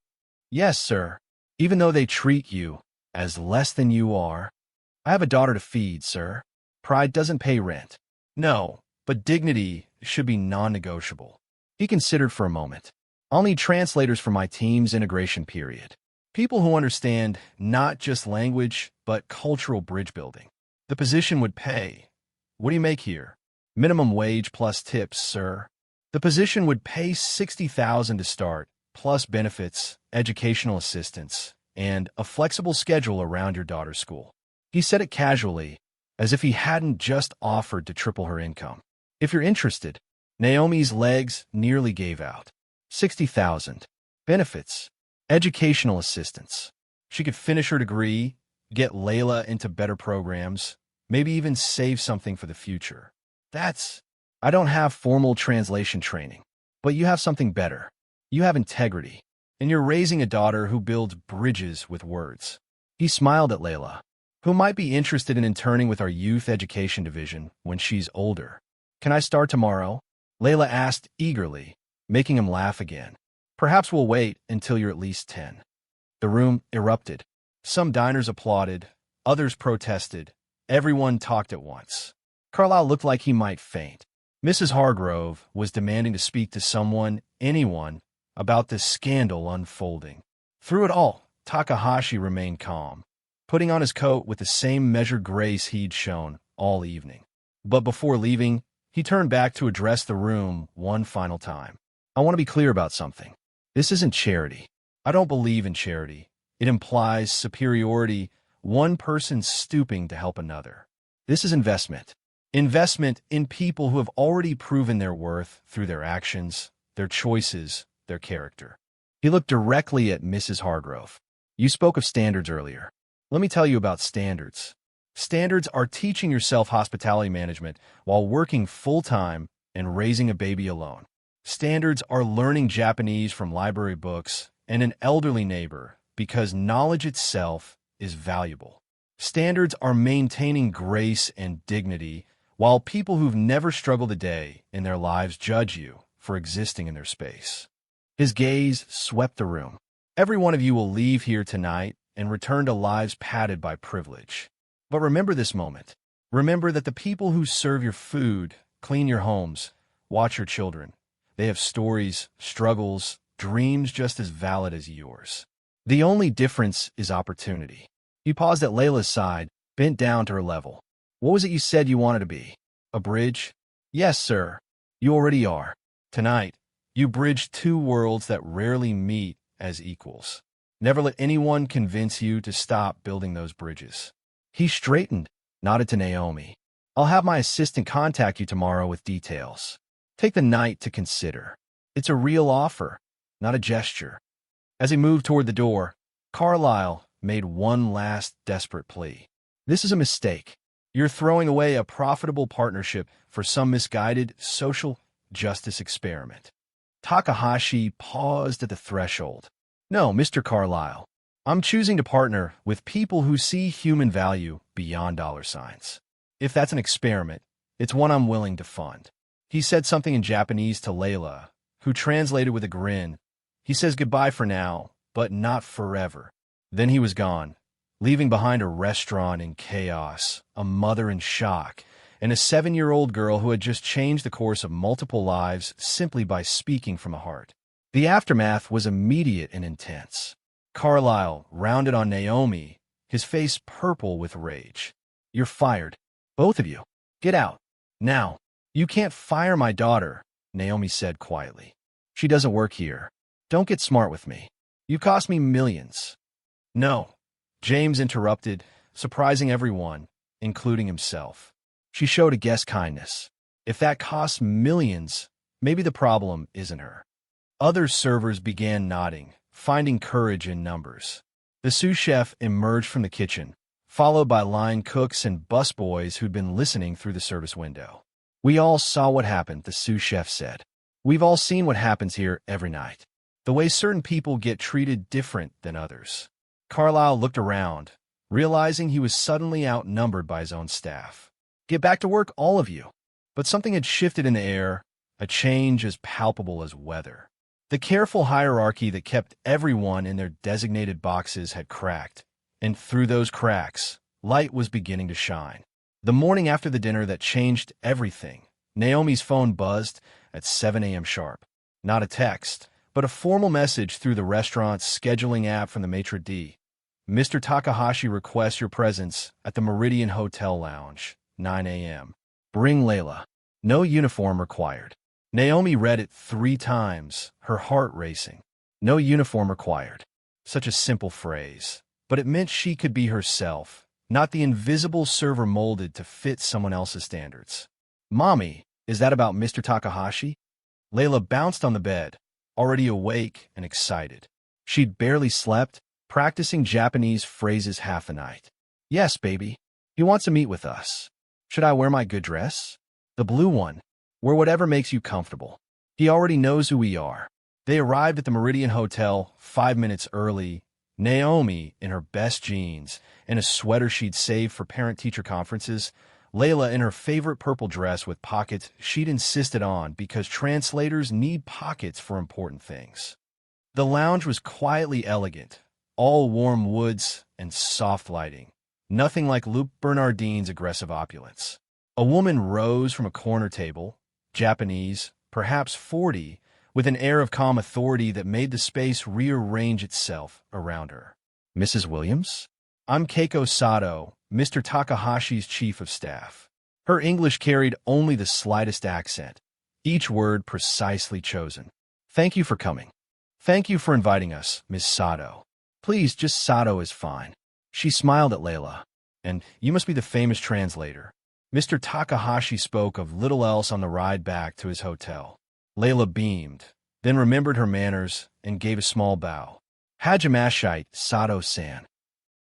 Yes, sir. Even though they treat you as less than you are. I have a daughter to feed, sir. Pride doesn't pay rent. No, but dignity should be non-negotiable. He considered for a moment. I'll need translators for my team's integration period. People who understand not just language, but cultural bridge building. The position would pay. What do you make here? Minimum wage plus tips, sir. The position would pay $60,000 to start, plus benefits, educational assistance, and a flexible schedule around your daughter's school. He said it casually, as if he hadn't just offered to triple her income. If you're interested, Naomi's legs nearly gave out. $60,000. Benefits. Educational assistance. She could finish her degree, get Layla into better programs, maybe even save something for the future. I don't have formal translation training, but you have something better. You have integrity, and you're raising a daughter who builds bridges with words. He smiled at Layla, who might be interested in interning with our youth education division when she's older. Can I start tomorrow? Layla asked eagerly, making him laugh again. Perhaps we'll wait until you're at least 10. The room erupted. Some diners applauded, others protested. Everyone talked at once. Carlyle looked like he might faint. Mrs. Hargrove was demanding to speak to someone, anyone, about this scandal unfolding. Through it all, Takahashi remained calm, putting on his coat with the same measured grace he'd shown all evening. But before leaving, he turned back to address the room one final time. I want to be clear about something. This isn't charity. I don't believe in charity. It implies superiority, one person stooping to help another. This is investment. Investment in people who have already proven their worth through their actions, their choices, their character. He looked directly at Mrs. Hargrove. You spoke of standards earlier. Let me tell you about standards. Standards are teaching yourself hospitality management while working full-time and raising a baby alone. Standards are learning Japanese from library books and an elderly neighbor because knowledge itself is valuable. Standards are maintaining grace and dignity while people who've never struggled a day in their lives judge you for existing in their space. His gaze swept the room. Every one of you will leave here tonight and return to lives padded by privilege. But remember this moment. Remember that the people who serve your food, clean your homes, watch your children, they have stories, struggles, dreams just as valid as yours. The only difference is opportunity. He paused at Layla's side, bent down to her level. What was it you said you wanted to be? A bridge? Yes, sir. You already are. Tonight, you bridge two worlds that rarely meet as equals. Never let anyone convince you to stop building those bridges. He straightened, nodded to Naomi. I'll have my assistant contact you tomorrow with details. Take the night to consider. It's a real offer, not a gesture. As he moved toward the door, Carlyle made one last desperate plea. This is a mistake. You're throwing away a profitable partnership for some misguided social justice experiment. Takahashi paused at the threshold. No, Mr. Carlyle. I'm choosing to partner with people who see human value beyond dollar signs. If that's an experiment, it's one I'm willing to fund. He said something in Japanese to Layla, who translated with a grin. He says goodbye for now, but not forever. Then he was gone, leaving behind a restaurant in chaos, a mother in shock, and a 7-year-old girl who had just changed the course of multiple lives simply by speaking from the heart. The aftermath was immediate and intense. Carlyle rounded on Naomi, his face purple with rage. You're fired. Both of you. Get out. Now. You can't fire my daughter, Naomi said quietly. She doesn't work here. Don't get smart with me. You cost me millions. No, James interrupted, surprising everyone, including himself. She showed a guest kindness. If that costs millions, maybe the problem isn't her. Other servers began nodding, finding courage in numbers. The sous chef emerged from the kitchen, followed by line cooks and busboys who'd been listening through the service window. We all saw what happened, the sous chef said. We've all seen what happens here every night. The way certain people get treated different than others. Carlyle looked around, realizing he was suddenly outnumbered by his own staff. Get back to work, all of you. But something had shifted in the air, a change as palpable as weather. The careful hierarchy that kept everyone in their designated boxes had cracked, and through those cracks, light was beginning to shine. The morning after the dinner that changed everything, Naomi's phone buzzed at 7 a.m. sharp. Not a text, but a formal message through the restaurant's scheduling app from the maitre d'. Mr. Takahashi requests your presence at the Meridian Hotel Lounge, 9 a.m. Bring Layla. No uniform required. Naomi read it 3 times, her heart racing. No uniform required. Such a simple phrase, but it meant she could be herself, not the invisible server molded to fit someone else's standards. Mommy, is that about Mr. Takahashi? Layla bounced on the bed, already awake and excited. She'd barely slept, practicing Japanese phrases half the night. Yes, baby. He wants to meet with us. Should I wear my good dress? The blue one. Wear whatever makes you comfortable. He already knows who we are. They arrived at the Meridian Hotel 5 minutes early, Naomi in her best jeans and a sweater she'd saved for parent-teacher conferences, Layla in her favorite purple dress with pockets she'd insisted on because translators need pockets for important things. The lounge was quietly elegant, all warm woods and soft lighting, nothing like Luc Bernardin's aggressive opulence. A woman rose from a corner table, Japanese, perhaps 40, with an air of calm authority that made the space rearrange itself around her. Mrs. Williams? I'm Keiko Sato, Mr. Takahashi's chief of staff. Her English carried only the slightest accent, each word precisely chosen. Thank you for coming. Thank you for inviting us, Miss Sato. Please, just Sato is fine. She smiled at Layla. And you must be the famous translator. Mr. Takahashi spoke of little else on the ride back to his hotel. Layla beamed, then remembered her manners and gave a small bow. Hajimashite, Sato-san.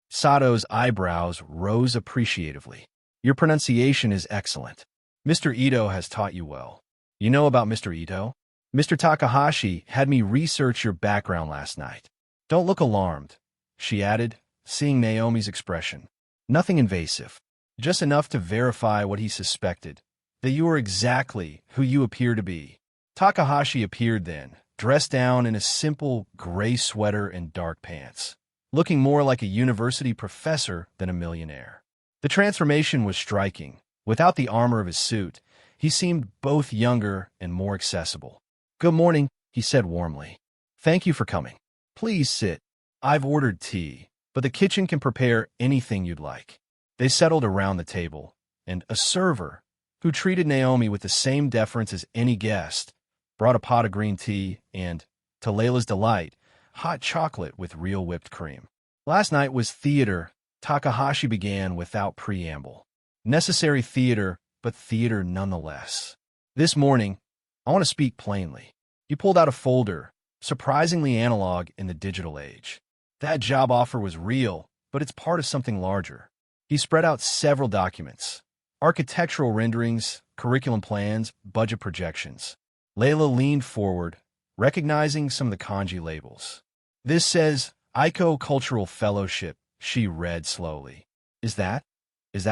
Sato's eyebrows rose appreciatively. Your pronunciation is excellent. Mr. Ito has taught you well. You know about Mr. Ito? Mr. Takahashi had me research your background last night. Don't look alarmed, she added, seeing Naomi's expression. Nothing invasive. Just enough to verify what he suspected, that you are exactly who you appear to be. Takahashi appeared then, dressed down in a simple gray sweater and dark pants, looking more like a university professor than a millionaire. The transformation was striking. Without the armor of his suit, he seemed both younger and more accessible. Good morning, he said warmly. Thank you for coming. Please sit. I've ordered tea, but the kitchen can prepare anything you'd like. They settled around the table, and a server, who treated Naomi with the same deference as any guest, brought a pot of green tea and, to Layla's delight, hot chocolate with real whipped cream. Last night was theater, Takahashi began without preamble. Necessary theater, but theater nonetheless. This morning, I want to speak plainly. He pulled out a folder, surprisingly analog in the digital age. That job offer was real, but it's part of something larger. He spread out several documents, architectural renderings, curriculum plans, budget projections. Layla leaned forward, recognizing some of the kanji labels. This says, Aiko Cultural Fellowship, she read slowly. Is that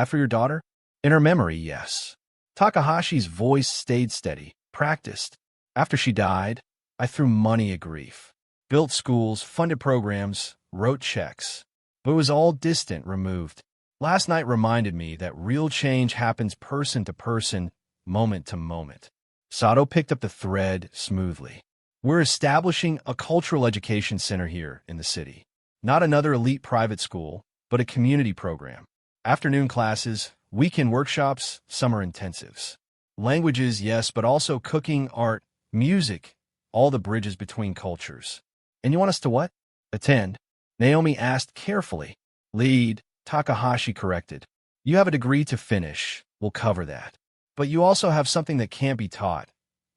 for your daughter? In her memory, yes. Takahashi's voice stayed steady, practiced. After she died, I threw money at grief. Built schools, funded programs, wrote checks. But it was all distant, removed. Last night reminded me that real change happens person to person, moment to moment. Sato picked up the thread smoothly. We're establishing a cultural education center here in the city. Not another elite private school, but a community program. Afternoon classes, weekend workshops, summer intensives. Languages, yes, but also cooking, art, music, all the bridges between cultures. And you want us to what? Attend? Naomi asked carefully. Lead, Takahashi corrected. You have a degree to finish. We'll cover that. But you also have something that can't be taught.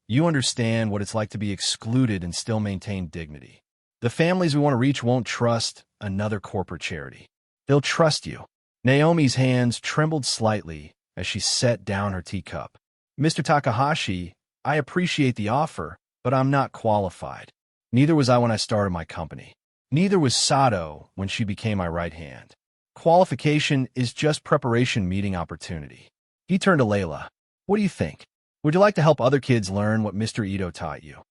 You understand what it's like to be excluded and still maintain dignity. The families we want to reach won't trust another corporate charity. They'll trust you. Naomi's hands trembled slightly as she set down her teacup. Mr. Takahashi, I appreciate the offer, but I'm not qualified. Neither was I when I started my company. Neither was Sato when she became my right hand. Qualification is just preparation meeting opportunity. He turned to Layla. What do you think? Would you like to help other kids learn what Mr. Ito taught you?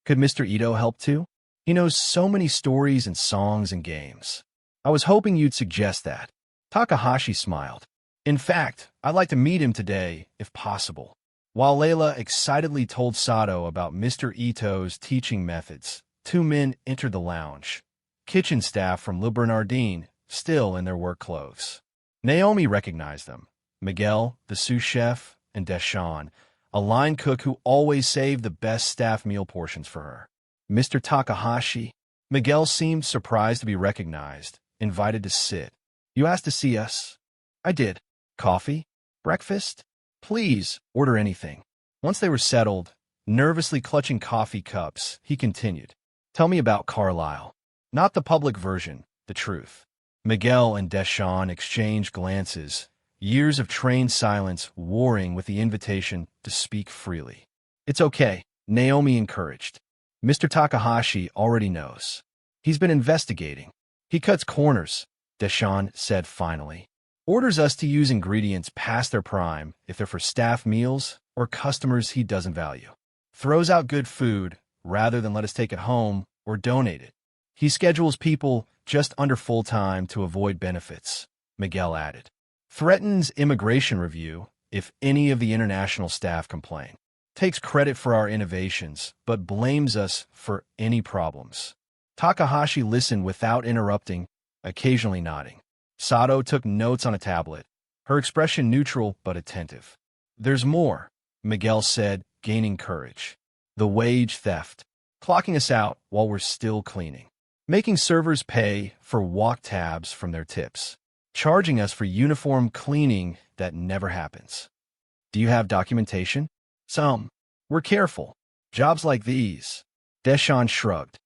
Could Mr. Ito help too? He knows so many stories and songs and games. I was hoping you'd suggest that. Takahashi smiled. In fact, I'd like to meet him today, if possible. While Layla excitedly told Sato about Mr. Ito's teaching methods, two men entered the lounge. Kitchen staff from Le Bernardin, still in their work clothes. Naomi recognized them. Miguel, the sous chef, and Deshawn, a line cook who always saved the best staff meal portions for her. Mr. Takahashi. Miguel seemed surprised to be recognized, invited to sit. You asked to see us? I did. Coffee? Breakfast? Please, order anything. Once they were settled, nervously clutching coffee cups, he continued. Tell me about Carlisle. Not the public version, the truth. Miguel and Deshawn exchanged glances, years of trained silence warring with the invitation to speak freely. It's okay, Naomi encouraged. Mr. Takahashi already knows. He's been investigating. He cuts corners, Deshawn said finally. Orders us to use ingredients past their prime if they're for staff meals or customers he doesn't value. Throws out good food rather than let us take it home or donate it. He schedules people just under full-time to avoid benefits, Miguel added. Threatens immigration review if any of the international staff complain. Takes credit for our innovations, but blames us for any problems. Takahashi listened without interrupting, occasionally nodding. Sato took notes on a tablet, her expression neutral but attentive. There's more, Miguel said, gaining courage. The wage theft. Clocking us out while we're still cleaning. Making servers pay for walk tabs from their tips. Charging us for uniform cleaning that never happens. Do you have documentation? Some. We're careful. Jobs like these. Deshawn shrugged.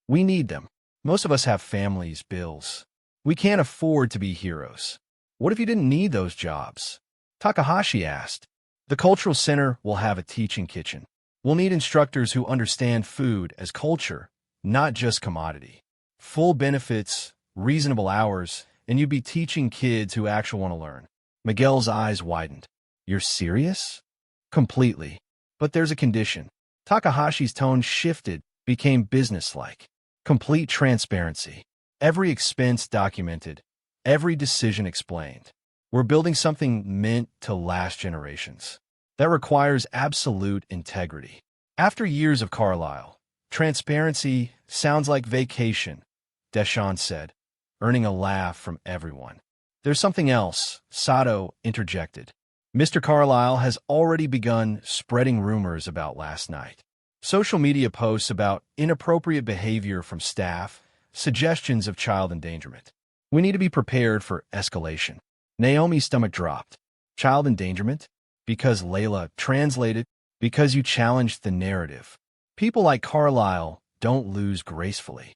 We need them. Most of us have families, bills. We can't afford to be heroes. What if you didn't need those jobs? Takahashi asked. The Cultural Center will have a teaching kitchen. We'll need instructors who understand food as culture, not just commodity. Full benefits, reasonable hours, and you'd be teaching kids who actually want to learn. Miguel's eyes widened. You're serious? Completely. But there's a condition. Takahashi's tone shifted, became businesslike. Complete transparency. Every expense documented. Every decision explained. We're building something meant to last generations. That requires absolute integrity. After years of Carlisle, transparency sounds like vacation, Deshawn said, earning a laugh from everyone. There's something else, Sato interjected. Mr. Carlisle has already begun spreading rumors about last night. Social media posts about inappropriate behavior from staff, suggestions of child endangerment. We need to be prepared for escalation. Naomi's stomach dropped. Child endangerment? Because Layla translated, because you challenged the narrative. People like Carlisle don't lose gracefully.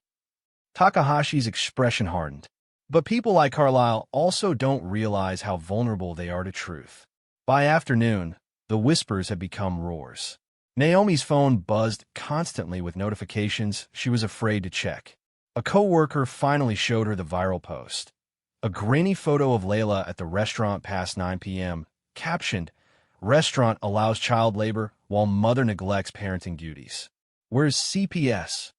Takahashi's expression hardened. But people like Carlisle also don't realize how vulnerable they are to truth. By afternoon, the whispers had become roars. Naomi's phone buzzed constantly with notifications she was afraid to check. A coworker finally showed her the viral post. A grainy photo of Layla at the restaurant past 9 p.m., captioned, "Restaurant allows child labor while mother neglects parenting duties." Where's CPS?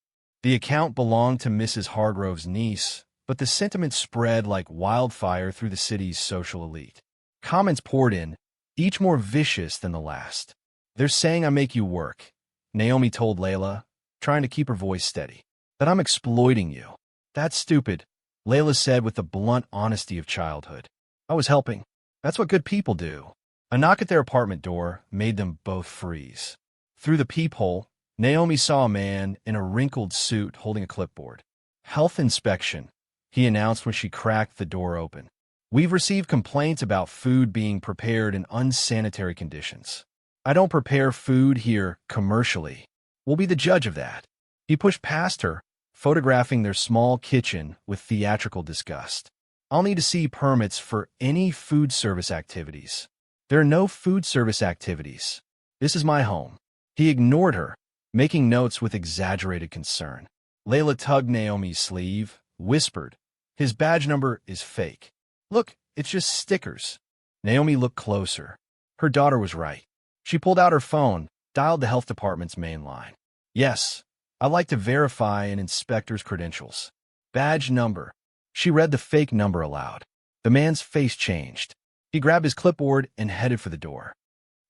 The account belonged to Mrs. Hargrove's niece, but the sentiment spread like wildfire through the city's social elite. Comments poured in, each more vicious than the last. They're saying I make you work, Naomi told Layla, trying to keep her voice steady. That I'm exploiting you. That's stupid, Layla said with the blunt honesty of childhood. I was helping. That's what good people do. A knock at their apartment door made them both freeze. Through the peephole, Naomi saw a man in a wrinkled suit holding a clipboard. Health inspection, he announced when she cracked the door open. We've received complaints about food being prepared in unsanitary conditions. I don't prepare food here commercially. We'll be the judge of that. He pushed past her, photographing their small kitchen with theatrical disgust. I'll need to see permits for any food service activities. There are no food service activities. This is my home. He ignored her, making notes with exaggerated concern. Layla tugged Naomi's sleeve, whispered, "His badge number is fake." Look, it's just stickers. Naomi looked closer. Her daughter was right. She pulled out her phone, dialed the health department's main line. Yes, I'd like to verify an inspector's credentials. Badge number. She read the fake number aloud. The man's face changed. He grabbed his clipboard and headed for the door.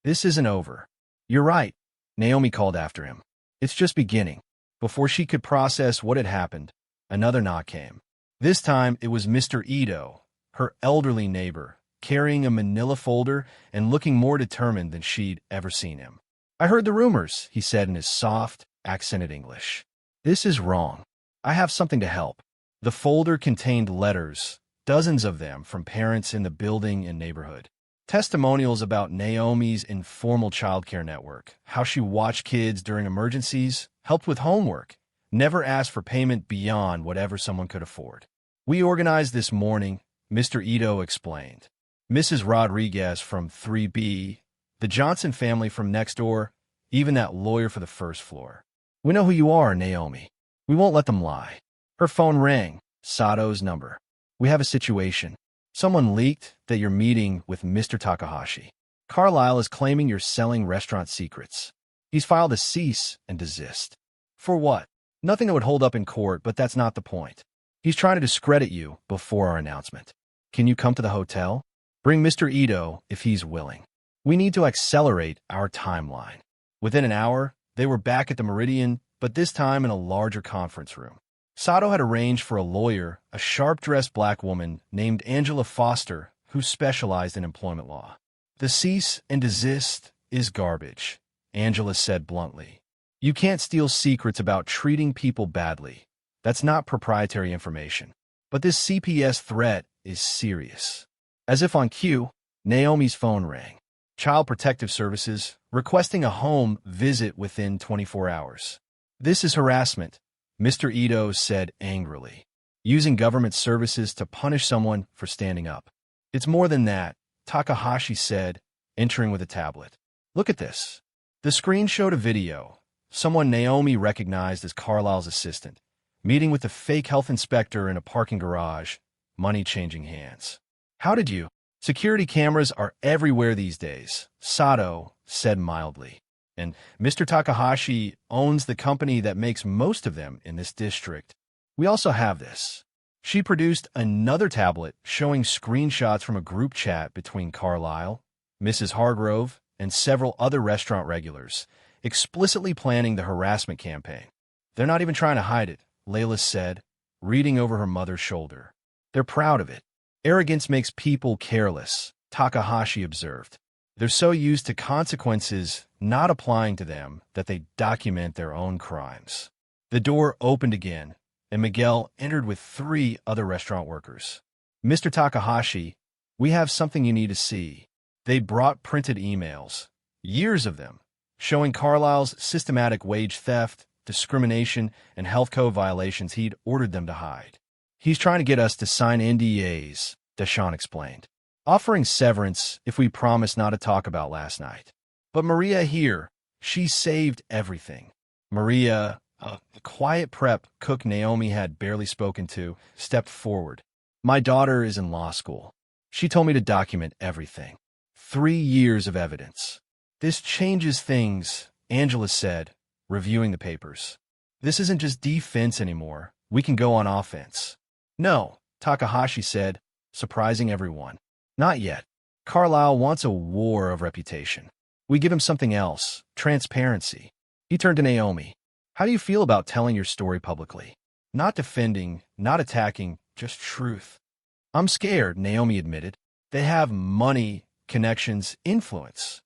This isn't over. You're right, Naomi called after him. It's just beginning. Before she could process what had happened, another knock came. This time it was Mr. Ito, her elderly neighbor, carrying a manila folder and looking more determined than she'd ever seen him. I heard the rumors, he said in his soft, accented English. This is wrong. I have something to help. The folder contained letters, dozens of them from parents in the building and neighborhood. Testimonials about Naomi's informal childcare network, how she watched kids during emergencies, helped with homework, never asked for payment beyond whatever someone could afford. We organized this morning, Mr. Ito explained. Mrs. Rodriguez from 3B, the Johnson family from next door, even that lawyer for the first floor. We know who you are, Naomi. We won't let them lie. Her phone rang, Sato's number. We have a situation. Someone leaked that you're meeting with Mr. Takahashi. Carlisle is claiming you're selling restaurant secrets. He's filed a cease and desist. For what? Nothing that would hold up in court, but that's not the point. He's trying to discredit you before our announcement. Can you come to the hotel? Bring Mr. Ito if he's willing. We need to accelerate our timeline. Within an hour, they were back at the Meridian, but this time in a larger conference room. Sato had arranged for a lawyer, a sharp-dressed black woman named Angela Foster, who specialized in employment law. The cease and desist is garbage, Angela said bluntly. You can't steal secrets about treating people badly. That's not proprietary information. But this CPS threat is serious. As if on cue, Naomi's phone rang. Child Protective Services, requesting a home visit within 24 hours. This is harassment, Mr. Ito said angrily. Using government services to punish someone for standing up. It's more than that, Takahashi said, entering with a tablet. Look at this. The screen showed a video. Someone Naomi recognized as Carlisle's assistant, meeting with a fake health inspector in a parking garage, money changing hands. How did you? Security cameras are everywhere these days, Sato said mildly. And Mr. Takahashi owns the company that makes most of them in this district. We also have this. She produced another tablet showing screenshots from a group chat between Carlisle, Mrs. Hargrove, and several other restaurant regulars, explicitly planning the harassment campaign. They're not even trying to hide it, Layla said, reading over her mother's shoulder. They're proud of it. Arrogance makes people careless, Takahashi observed. They're so used to consequences not applying to them that they document their own crimes. The door opened again, and Miguel entered with 3 other restaurant workers. Mr. Takahashi, we have something you need to see. They brought printed emails, years of them, showing Carlisle's systematic wage theft, discrimination, and health code violations he'd ordered them to hide. He's trying to get us to sign NDAs, Deshawn explained, offering severance if we promise not to talk about last night. But Maria here, she saved everything. Maria, the quiet prep cook Naomi had barely spoken to, stepped forward. My daughter is in law school. She told me to document everything. 3 years of evidence. This changes things, Angela said, reviewing the papers. This isn't just defense anymore. We can go on offense. No, Takahashi said, surprising everyone. Not yet. Carlisle wants a war of reputation. We give him something else, transparency. He turned to Naomi. How do you feel about telling your story publicly? Not defending, not attacking, just truth. I'm scared, Naomi admitted. They have money, connections, influence.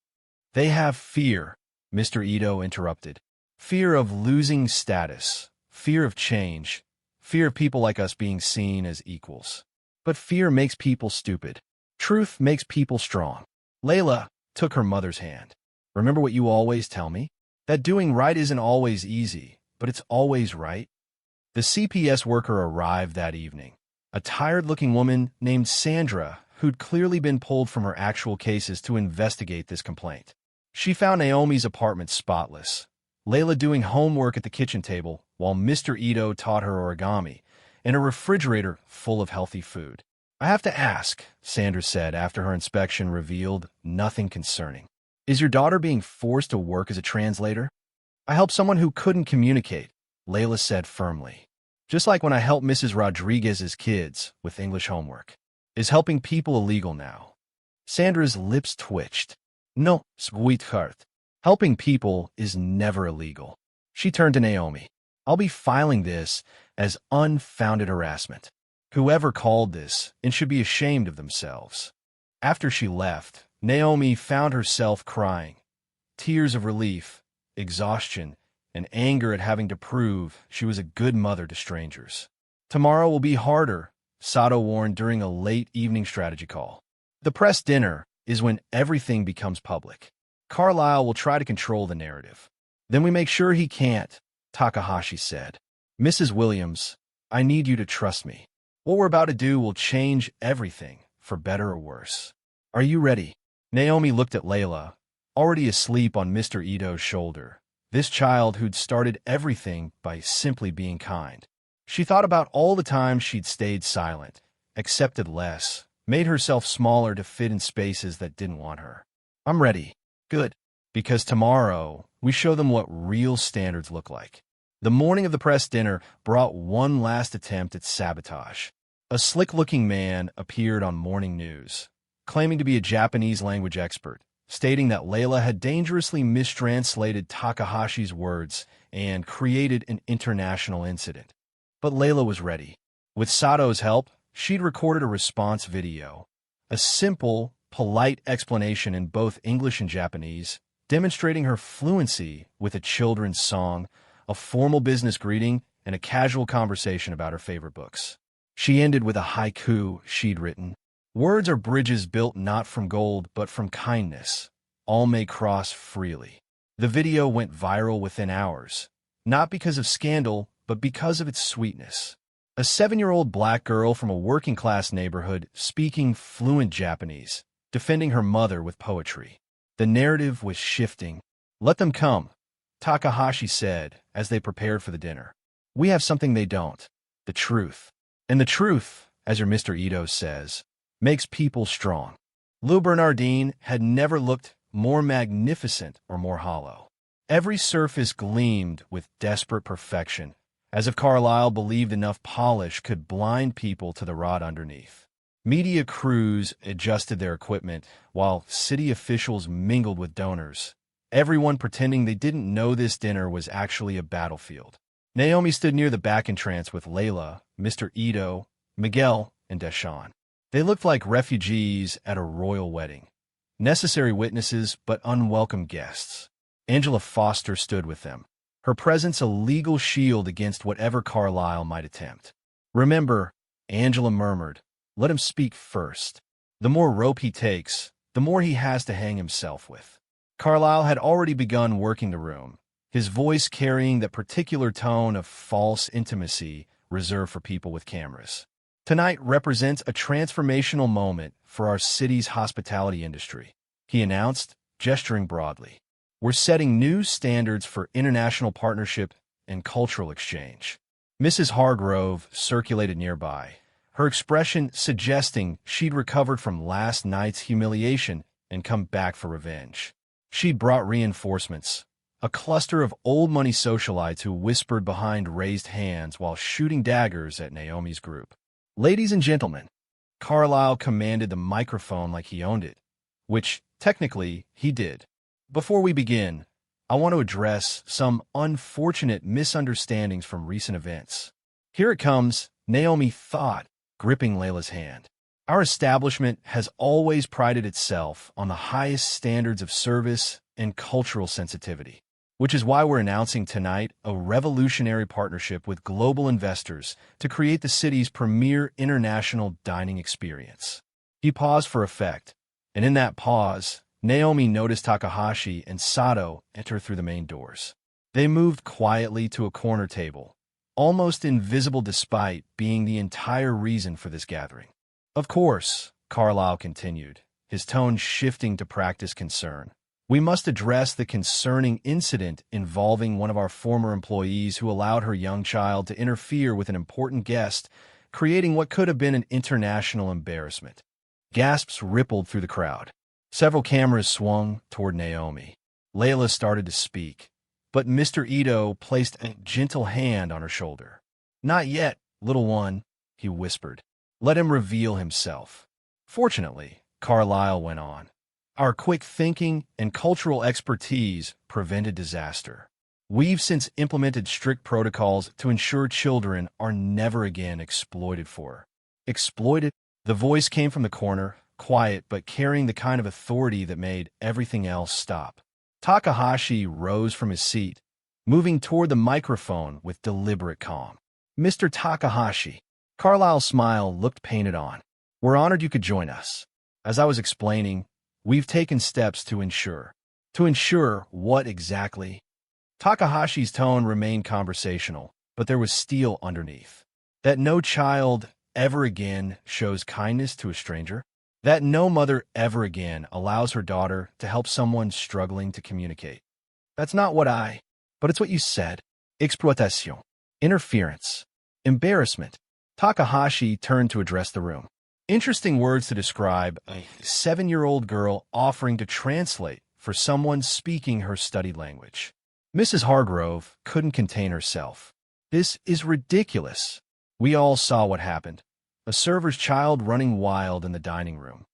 They have fear, Mr. Ito interrupted. Fear of losing status, fear of change, fear of people like us being seen as equals. But fear makes people stupid. Truth makes people strong. Layla took her mother's hand. Remember what you always tell me? That doing right isn't always easy, but it's always right. The CPS worker arrived that evening. A tired-looking woman named Sandra, who'd clearly been pulled from her actual cases to investigate this complaint. She found Naomi's apartment spotless, Layla doing homework at the kitchen table while Mr. Ito taught her origami, and a refrigerator full of healthy food. I have to ask, Sandra said after her inspection revealed nothing concerning. Is your daughter being forced to work as a translator? I helped someone who couldn't communicate, Layla said firmly. Just like when I helped Mrs. Rodriguez's kids with English homework. Is helping people illegal now? Sandra's lips twitched. No, sweetheart. Helping people is never illegal. She turned to Naomi. I'll be filing this as unfounded harassment. Whoever called this and should be ashamed of themselves. After she left, Naomi found herself crying. Tears of relief, exhaustion, and anger at having to prove she was a good mother to strangers. Tomorrow will be harder, Sato warned during a late evening strategy call. The press dinner is when everything becomes public. Carlisle will try to control the narrative. Then we make sure he can't, Takahashi said. Mrs. Williams, I need you to trust me. What we're about to do will change everything, for better or worse. Are you ready? Naomi looked at Layla, already asleep on Mr. Ito's shoulder. This child who'd started everything by simply being kind. She thought about all the times she'd stayed silent, accepted less, made herself smaller to fit in spaces that didn't want her. I'm ready. Good. Because tomorrow, we show them what real standards look like. The morning of the press dinner brought one last attempt at sabotage. A slick-looking man appeared on morning news, claiming to be a Japanese language expert, stating that Layla had dangerously mistranslated Takahashi's words and created an international incident. But Layla was ready. With Sato's help, she'd recorded a response video, a simple, polite explanation in both English and Japanese, demonstrating her fluency with a children's song, a formal business greeting, and a casual conversation about her favorite books. She ended with a haiku she'd written. Words are bridges built not from gold but from kindness. All may cross freely. The video went viral within hours, not because of scandal, but because of its sweetness. A 7-year-old black girl from a working-class neighborhood speaking fluent Japanese, defending her mother with poetry. The narrative was shifting. Let them come, Takahashi said as they prepared for the dinner. We have something they don't, the truth. And the truth, as your Mr. Ito says, makes people strong. Lou Bernardine had never looked more magnificent or more hollow. Every surface gleamed with desperate perfection, as if Carlisle believed enough polish could blind people to the rot underneath. Media crews adjusted their equipment, while city officials mingled with donors, everyone pretending they didn't know this dinner was actually a battlefield. Naomi stood near the back entrance with Layla, Mr. Ito, Miguel, and Deshawn. They looked like refugees at a royal wedding. Necessary witnesses, but unwelcome guests. Angela Foster stood with them, her presence a legal shield against whatever Carlisle might attempt. Remember, Angela murmured, let him speak first. The more rope he takes, the more he has to hang himself with. Carlisle had already begun working the room, his voice carrying that particular tone of false intimacy reserved for people with cameras. Tonight represents a transformational moment for our city's hospitality industry, he announced, gesturing broadly. We're setting new standards for international partnership and cultural exchange. Mrs. Hargrove circulated nearby, her expression suggesting she'd recovered from last night's humiliation and come back for revenge. She'd brought reinforcements, a cluster of old-money socialites who whispered behind raised hands while shooting daggers at Naomi's group. Ladies and gentlemen, Carlisle commanded the microphone like he owned it, which, technically, he did. Before we begin, I want to address some unfortunate misunderstandings from recent events. Here it comes, Naomi thought, gripping Layla's hand. Our establishment has always prided itself on the highest standards of service and cultural sensitivity, which is why we're announcing tonight a revolutionary partnership with global investors to create the city's premier international dining experience. He paused for effect, and in that pause, Naomi noticed Takahashi and Sato enter through the main doors. They moved quietly to a corner table, almost invisible despite being the entire reason for this gathering. Of course, Carlisle continued, his tone shifting to practice concern. We must address the concerning incident involving one of our former employees who allowed her young child to interfere with an important guest creating what could have been an international embarrassment. Gasps rippled through the crowd. Several cameras swung toward Naomi. Layla started to speak, but Mr. Ito placed a gentle hand on her shoulder. "Not yet, little one," he whispered. "Let him reveal himself." Fortunately, Carlyle went on. "Our quick thinking and cultural expertise prevented disaster. We've since implemented strict protocols to ensure children are never again exploited for." Exploited? The voice came from the corner, quiet but carrying the kind of authority that made everything else stop. Takahashi rose from his seat, moving toward the microphone with deliberate calm. "Mr. Takahashi." Carlyle's smile looked painted on. "We're honored you could join us. As I was explaining, we've taken steps to ensure." "To ensure what exactly?" Takahashi's tone remained conversational, but there was steel underneath. "That no child ever again shows kindness to a stranger. That no mother ever again allows her daughter to help someone struggling to communicate." "That's not what but it's what you said." "Exploitation. Interference. Embarrassment." Takahashi turned to address the room. Interesting words to describe a 7-year-old girl offering to translate for someone speaking her studied language. Mrs. Hargrove couldn't contain herself. "This is ridiculous." We all saw what happened. A server's child running wild in the dining room.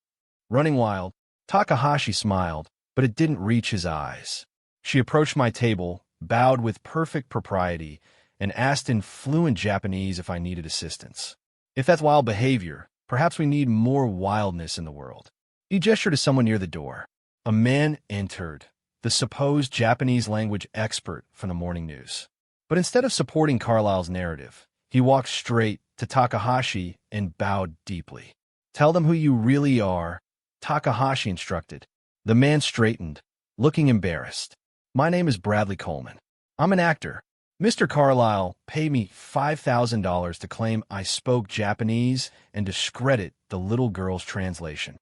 Running wild? Takahashi smiled, but it didn't reach his eyes. She approached my table, bowed with perfect propriety, and asked in fluent Japanese if I needed assistance. "If that's wild behavior, perhaps we need more wildness in the world." He gestured to someone near the door. A man entered, the supposed Japanese language expert from the morning news. But instead of supporting Carlyle's narrative, he walked straight to Takahashi and bowed deeply. "Tell them who you really are," Takahashi instructed. The man straightened, looking embarrassed. "My name is Bradley Coleman. I'm an actor. Mr. Carlyle paid me $5,000 to claim I spoke Japanese and discredit the little girl's translation."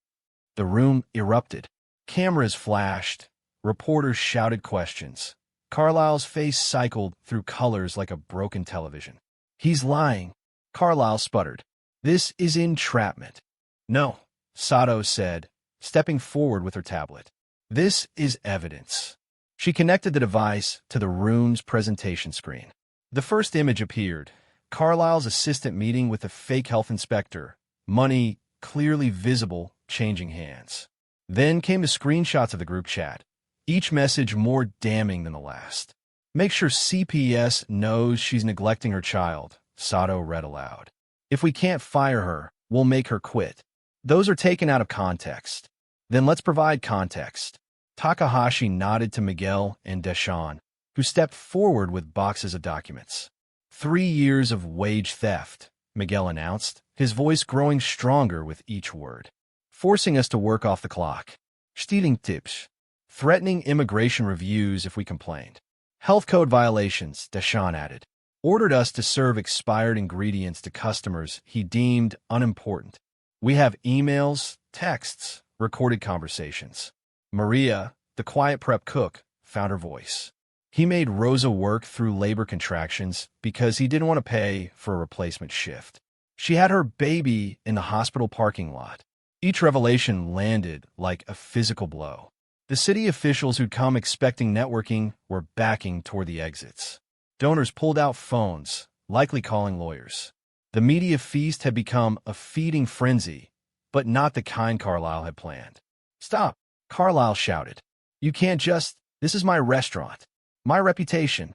The room erupted. Cameras flashed. Reporters shouted questions. Carlyle's face cycled through colors like a broken television. "He's lying," Carlyle sputtered. "This is entrapment." "No," Sato said, stepping forward with her tablet. "This is evidence." She connected the device to the room's presentation screen. The first image appeared, Carlyle's assistant meeting with a fake health inspector, money clearly visible changing hands. Then came the screenshots of the group chat, each message more damning than the last. "Make sure CPS knows she's neglecting her child," Sato read aloud. "If we can't fire her, we'll make her quit." Those are taken out of context. Then let's provide context. Takahashi nodded to Miguel and Deshawn, who stepped forward with boxes of documents. 3 years of wage theft, Miguel announced, his voice growing stronger with each word. "Forcing us to work off the clock. Stealing tips. Threatening immigration reviews if we complained. Health code violations," Deshawn added. "Ordered us to serve expired ingredients to customers he deemed unimportant. We have emails, texts, recorded conversations." Maria, the quiet prep cook, found her voice. "He made Rosa work through labor contractions because he didn't want to pay for a replacement shift. She had her baby in the hospital parking lot." Each revelation landed like a physical blow. The city officials who'd come expecting networking were backing toward the exits. Donors pulled out phones, likely calling lawyers. The media feast had become a feeding frenzy, but not the kind Carlyle had planned. "Stop!" Carlyle shouted. "You can't just— This is my restaurant. My reputation."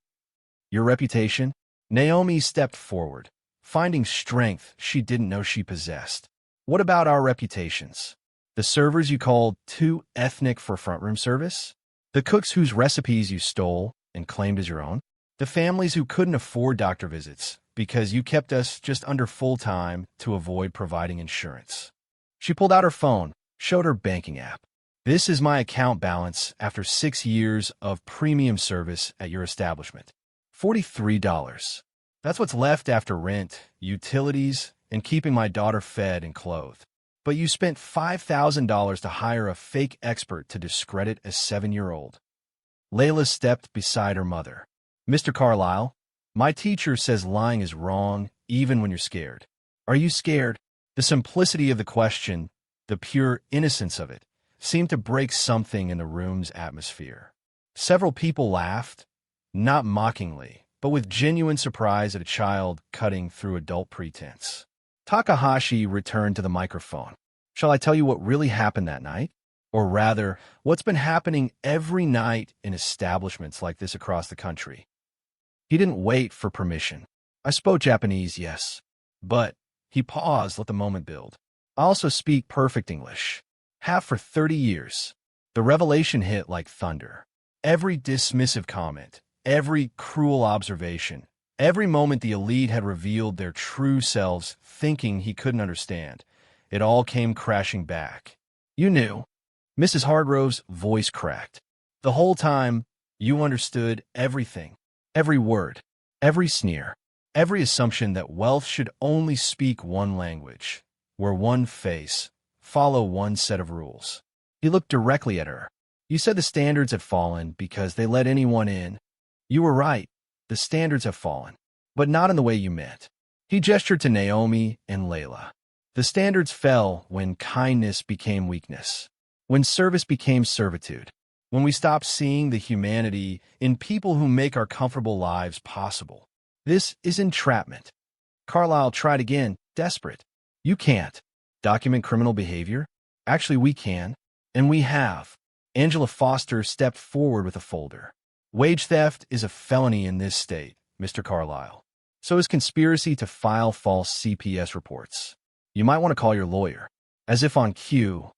"Your reputation?" Naomi stepped forward, finding strength she didn't know she possessed. "What about our reputations? The servers you called too ethnic for front-room service? The cooks whose recipes you stole and claimed as your own? The families who couldn't afford doctor visits because you kept us just under full-time to avoid providing insurance?" She pulled out her phone, showed her banking app. "This is my account balance after 6 years of premium service at your establishment. $43. That's what's left after rent, utilities, and keeping my daughter fed and clothed. But you spent $5,000 to hire a fake expert to discredit a 7-year-old. Layla stepped beside her mother. "Mr. Carlyle, my teacher says lying is wrong even when you're scared. Are you scared? The simplicity of the question, the pure innocence of it, seemed to break something in the room's atmosphere. Several people laughed, not mockingly, but with genuine surprise at a child cutting through adult pretense. Takahashi returned to the microphone. Shall I tell you what really happened that night? Or rather, what's been happening every night in establishments like this across the country? He didn't wait for permission. I spoke Japanese, yes. But he paused, let the moment build. I also speak perfect English. Have for 30 years. The revelation hit like thunder. Every dismissive comment, every cruel observation, every moment the elite had revealed their true selves thinking he couldn't understand, it all came crashing back. You knew. Mrs. Hardrove's voice cracked. The whole time, you understood everything. Every word, every sneer, every assumption that wealth should only speak one language, wear one face, follow one set of rules. He looked directly at her. You said the standards had fallen because they let anyone in. You were right. The standards have fallen, but not in the way you meant. He gestured to Naomi and Layla. The standards fell when kindness became weakness, when service became servitude, when we stopped seeing the humanity in people who make our comfortable lives possible. This is entrapment. Carlyle tried again, desperate. You can't document criminal behavior. Actually, we can, and we have. Angela Foster stepped forward with a folder. Wage theft is a felony in this state, Mr. Carlyle. So is conspiracy to file false CPS reports. You might want to call your lawyer. As if on cue,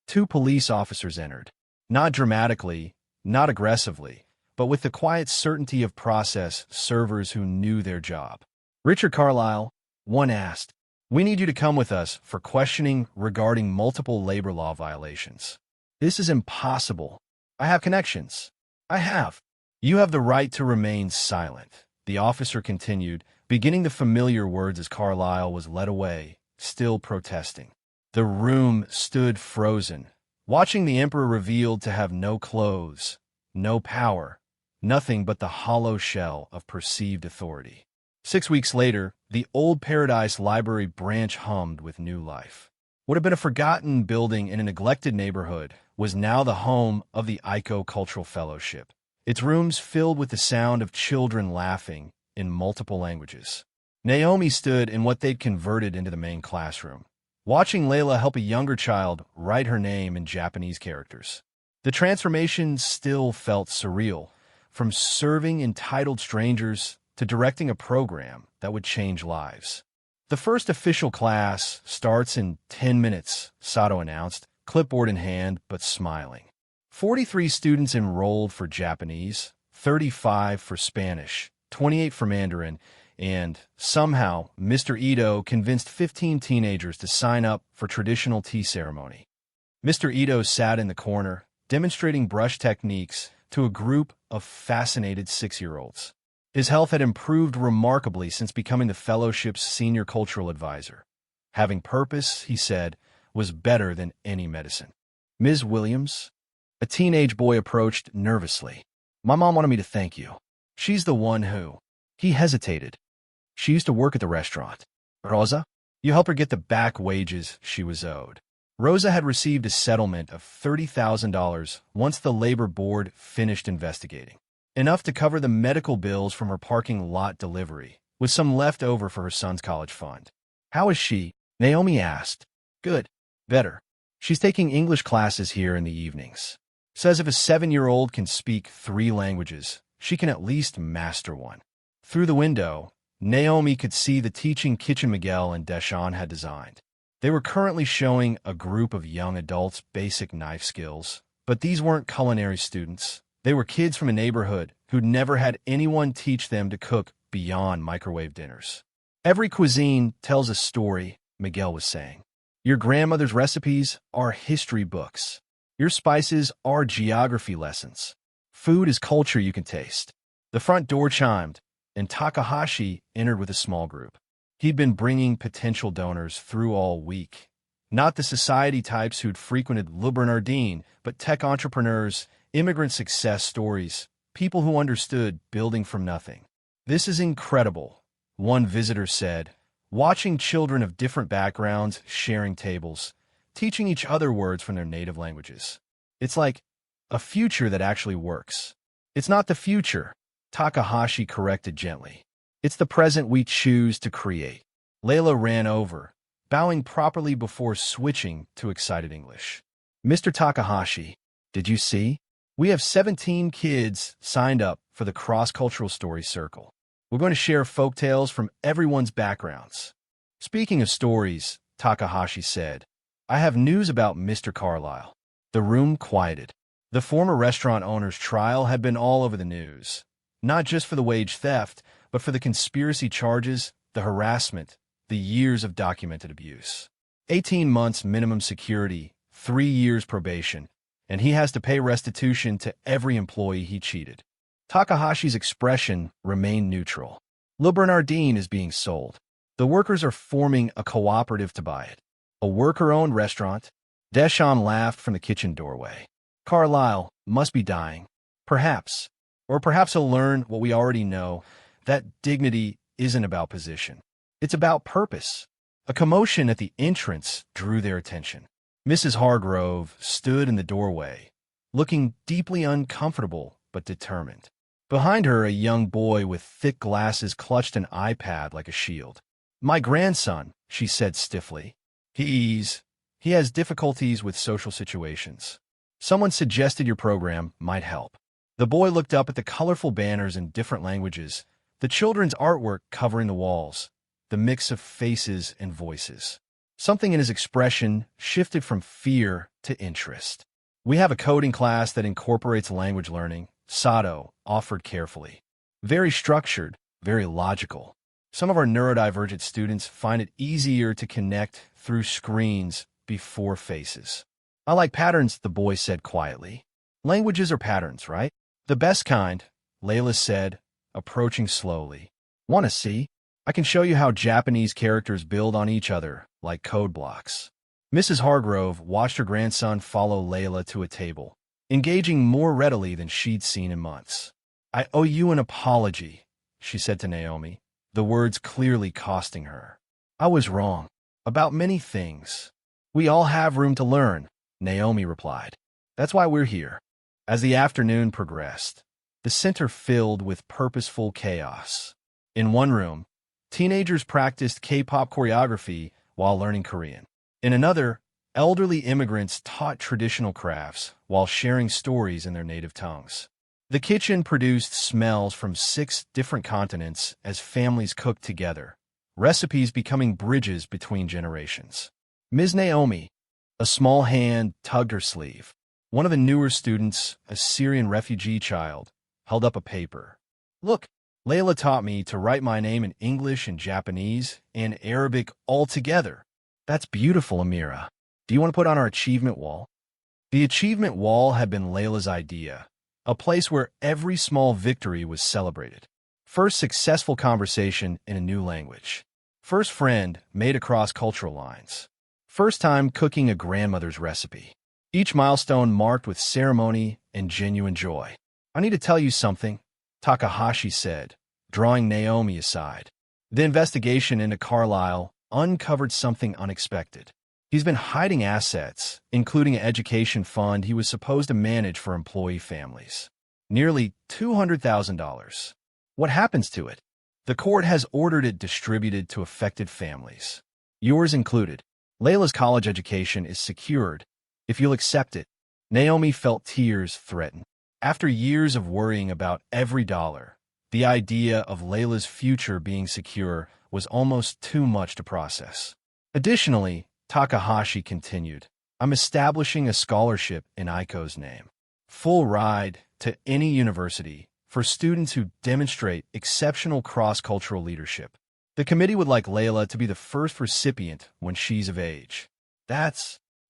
2 police officers entered. Not dramatically, not aggressively, but with the quiet certainty of process servers who knew their job. Richard Carlyle, one asked, "We need you to come with us for questioning regarding multiple labor law violations." This is impossible. I have connections. I have. You have the right to remain silent, the officer continued, beginning the familiar words as Carlyle was led away, still protesting. The room stood frozen, watching the emperor revealed to have no clothes, no power, nothing but the hollow shell of perceived authority. 6 weeks later, the old Paradise Library branch hummed with new life. What had been a forgotten building in a neglected neighborhood was now the home of the Aiko Cultural Fellowship, its rooms filled with the sound of children laughing in multiple languages. Naomi stood in what they'd converted into the main classroom, watching Layla help a younger child write her name in Japanese characters. The transformation still felt surreal, from serving entitled strangers to directing a program that would change lives. The first official class starts in 10 minutes, Sato announced, clipboard in hand but smiling. 43 students enrolled for Japanese, 35 for Spanish, 28 for Mandarin, and somehow Mr. Ito convinced 15 teenagers to sign up for traditional tea ceremony. Mr. Ito sat in the corner, demonstrating brush techniques to a group of fascinated 6-year-olds. His health had improved remarkably since becoming the fellowship's senior cultural advisor. Having purpose, he said, was better than any medicine. Ms. Williams? A teenage boy approached nervously. My mom wanted me to thank you. She's the one who... He hesitated. She used to work at the restaurant. Rosa? You help her get the back wages she was owed. Rosa had received a settlement of $30,000 once the labor board finished investigating. Enough to cover the medical bills from her parking lot delivery, with some left over for her son's college fund. How is she? Naomi asked. Good. Better. She's taking English classes here in the evenings. Says if a 7-year-old can speak 3 languages, she can at least master one. Through the window, Naomi could see the teaching kitchen Miguel and Deshawn had designed. They were currently showing a group of young adults basic knife skills, but these weren't culinary students. They were kids from a neighborhood who'd never had anyone teach them to cook beyond microwave dinners. Every cuisine tells a story, Miguel was saying. Your grandmother's recipes are history books. Your spices are geography lessons. Food is culture you can taste. The front door chimed, and Takahashi entered with a small group. He'd been bringing potential donors through all week. Not the society types who'd frequented Le Bernardin, but tech entrepreneurs, immigrant success stories, people who understood building from nothing. This is incredible, one visitor said, watching children of different backgrounds sharing tables, teaching each other words from their native languages. It's like a future that actually works. It's not the future, Takahashi corrected gently. It's the present we choose to create. Layla ran over, bowing properly before switching to excited English. Mr. Takahashi, did you see? We have 17 kids signed up for the cross-cultural story circle. We're going to share folktales from everyone's backgrounds. Speaking of stories, Takahashi said, I have news about Mr. Carlyle. The room quieted. The former restaurant owner's trial had been all over the news, not just for the wage theft, but for the conspiracy charges, the harassment, the years of documented abuse. 18 months minimum security, 3 years probation, and he has to pay restitution to every employee he cheated. Takahashi's expression remained neutral. Le Bernardine is being sold. The workers are forming a cooperative to buy it. A worker-owned restaurant? Deschamps laughed from the kitchen doorway. Carlyle must be dying. Perhaps. Or perhaps he'll learn what we already know, that dignity isn't about position. It's about purpose. A commotion at the entrance drew their attention. Mrs. Hargrove stood in the doorway, looking deeply uncomfortable but determined. Behind her, a young boy with thick glasses clutched an iPad like a shield. My grandson, she said stiffly. He has difficulties with social situations. Someone suggested your program might help. The boy looked up at the colorful banners in different languages, the children's artwork covering the walls, the mix of faces and voices. Something in his expression shifted from fear to interest. We have a coding class that incorporates language learning, Sato offered carefully. Very structured, very logical. Some of our neurodivergent students find it easier to connect through screens before faces. I like patterns, the boy said quietly. Languages are patterns, right? The best kind, Layla said, approaching slowly. Want to see? I can show you how Japanese characters build on each other, like code blocks. Mrs. Hargrove watched her grandson follow Layla to a table, engaging more readily than she'd seen in months. I owe you an apology, she said to Naomi, the words clearly costing her. I was wrong. About many things. We all have room to learn, Naomi replied. That's why we're here. As the afternoon progressed, the center filled with purposeful chaos. In one room, teenagers practiced K-pop choreography while learning Korean. In another, elderly immigrants taught traditional crafts while sharing stories in their native tongues. The kitchen produced smells from 6 different continents as families cooked together, recipes becoming bridges between generations. Ms. Naomi, a small hand tugged her sleeve. One of the newer students, a Syrian refugee child, held up a paper. Look, Layla taught me to write my name in English and Japanese and Arabic all together. That's beautiful, Amira. Do you want to put on our achievement wall? The achievement wall had been Layla's idea, a place where every small victory was celebrated. First successful conversation in a new language. First friend made across cultural lines. First time cooking a grandmother's recipe. Each milestone marked with ceremony and genuine joy. I need to tell you something, Takahashi said, drawing Naomi aside. The investigation into Carlyle uncovered something unexpected. He's been hiding assets, including an education fund he was supposed to manage for employee families. Nearly $200,000. What happens to it? The court has ordered it distributed to affected families. Yours included. Layla's college education is secured, if you'll accept it. Naomi felt tears threaten. After years of worrying about every dollar, the idea of Layla's future being secure was almost too much to process. Additionally, Takahashi continued, I'm establishing a scholarship in Aiko's name. Full ride to any university for students who demonstrate exceptional cross-cultural leadership. The committee would like Layla to be the first recipient when she's of age. I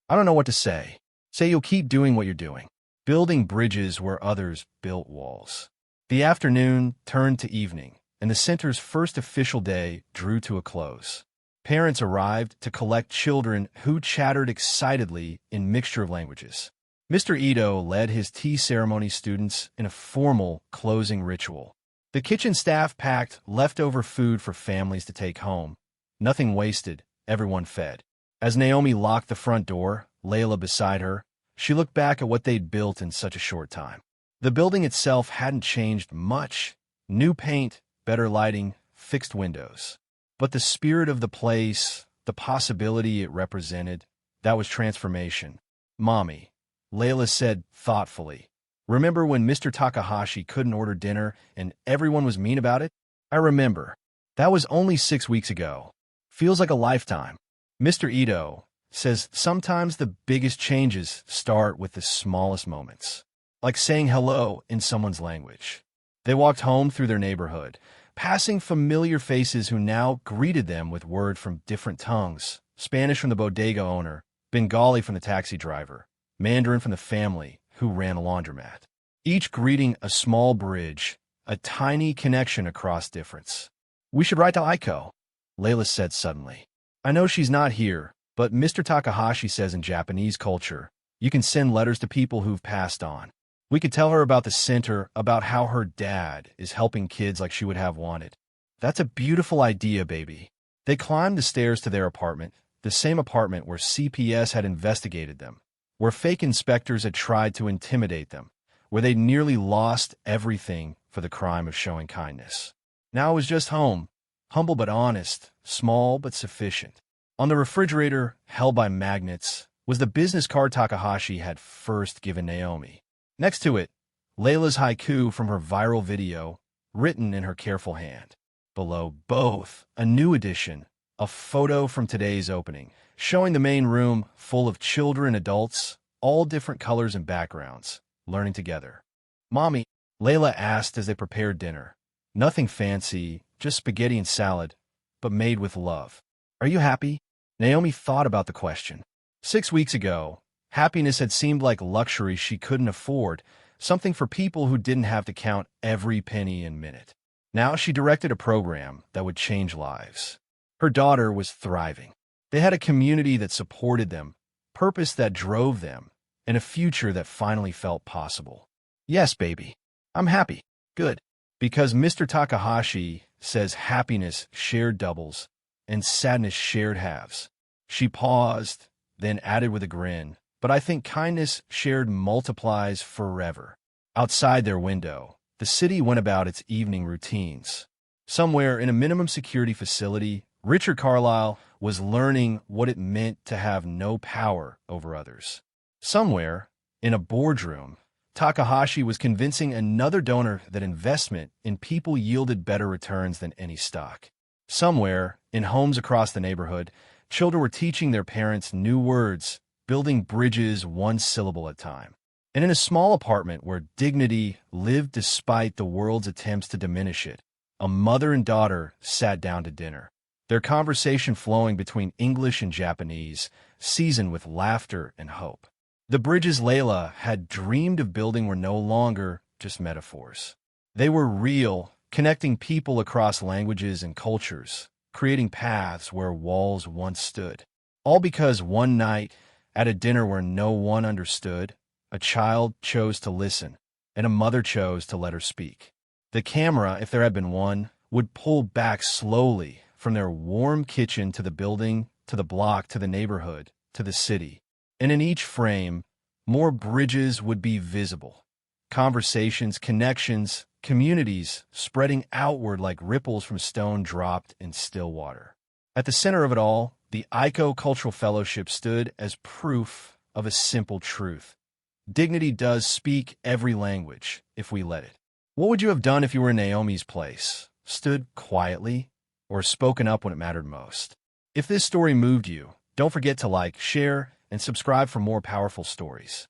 don't know what to say. Say you'll keep doing what you're doing. Building bridges where others built walls. The afternoon turned to evening, and the center's first official day drew to a close. Parents arrived to collect children who chattered excitedly in mixture of languages. Mr. Ito led his tea ceremony students in a formal closing ritual. The kitchen staff packed leftover food for families to take home, Nothing wasted, everyone fed. As Naomi locked the front door, Layla beside her, she looked back at what they'd built in such a short time. The building itself hadn't changed much. New paint, better lighting, fixed windows. But the spirit of the place, the possibility it represented, that was transformation. "Mommy," Layla said thoughtfully, "remember when Mr. Takahashi couldn't order dinner and everyone was mean about it?" "I remember. That was only 6 weeks ago. Feels like a lifetime." Mr. Ito says sometimes the biggest changes start with the smallest moments, like saying hello in someone's language. They walked home through their neighborhood, passing familiar faces who now greeted them with words from different tongues: Spanish from the bodega owner, Bengali from the taxi driver, Mandarin from the family who ran a laundromat. Each greeting a small bridge, a tiny connection across difference. "We should write to Aiko," Layla said suddenly. "I know she's not here, but Mr. Takahashi says in Japanese culture, you can send letters to people who've passed on. We could tell her about the center, about how her dad is helping kids like she would have wanted." "That's a beautiful idea, baby." They climbed the stairs to their apartment, the same apartment where CPS had investigated them, where fake inspectors had tried to intimidate them, where they'd nearly lost everything for the crime of showing kindness. Now it was just home, humble but honest, small but sufficient. On the refrigerator, held by magnets, was the business card Takahashi had first given Naomi. Next to it, Layla's haiku from her viral video, written in her careful hand. Below both, a new edition, a photo from today's opening, showing the main room full of children and adults, all different colors and backgrounds, learning together. "Mommy," Layla asked as they prepared dinner. Nothing fancy, just spaghetti and salad, but made with love. "Are you happy?" Naomi thought about the question. 6 weeks ago, happiness had seemed like luxury she couldn't afford, something for people who didn't have to count every penny and minute. Now she directed a program that would change lives. Her daughter was thriving. They had a community that supported them, purpose that drove them, and a future that finally felt possible. "Yes, baby. I'm happy." "Good." Because Mr. Takahashi says happiness shared doubles and sadness shared halves. She paused, then added with a grin, "But I think kindness shared multiplies forever." Outside their window, the city went about its evening routines. Somewhere in a minimum security facility, Richard Carlisle was learning what it meant to have no power over others. Somewhere, in a boardroom, Takahashi was convincing another donor that investment in people yielded better returns than any stock. Somewhere, in homes across the neighborhood, children were teaching their parents new words, building bridges one syllable at a time. And in a small apartment where dignity lived despite the world's attempts to diminish it, a mother and daughter sat down to dinner, their conversation flowing between English and Japanese, seasoned with laughter and hope. The bridges Layla had dreamed of building were no longer just metaphors. They were real, connecting people across languages and cultures, creating paths where walls once stood. All because one night, at a dinner where no one understood, a child chose to listen, and a mother chose to let her speak. The camera, if there had been one, would pull back slowly from their warm kitchen to the building, to the block, to the neighborhood, to the city. And in each frame, more bridges would be visible. Conversations, connections, communities spreading outward like ripples from stone dropped in still water. At the center of it all, the Aiko Cultural Fellowship stood as proof of a simple truth. Dignity does speak every language, if we let it. What would you have done if you were in Naomi's place? Stood quietly, or spoken up when it mattered most? If this story moved you, don't forget to like, share, and subscribe for more powerful stories.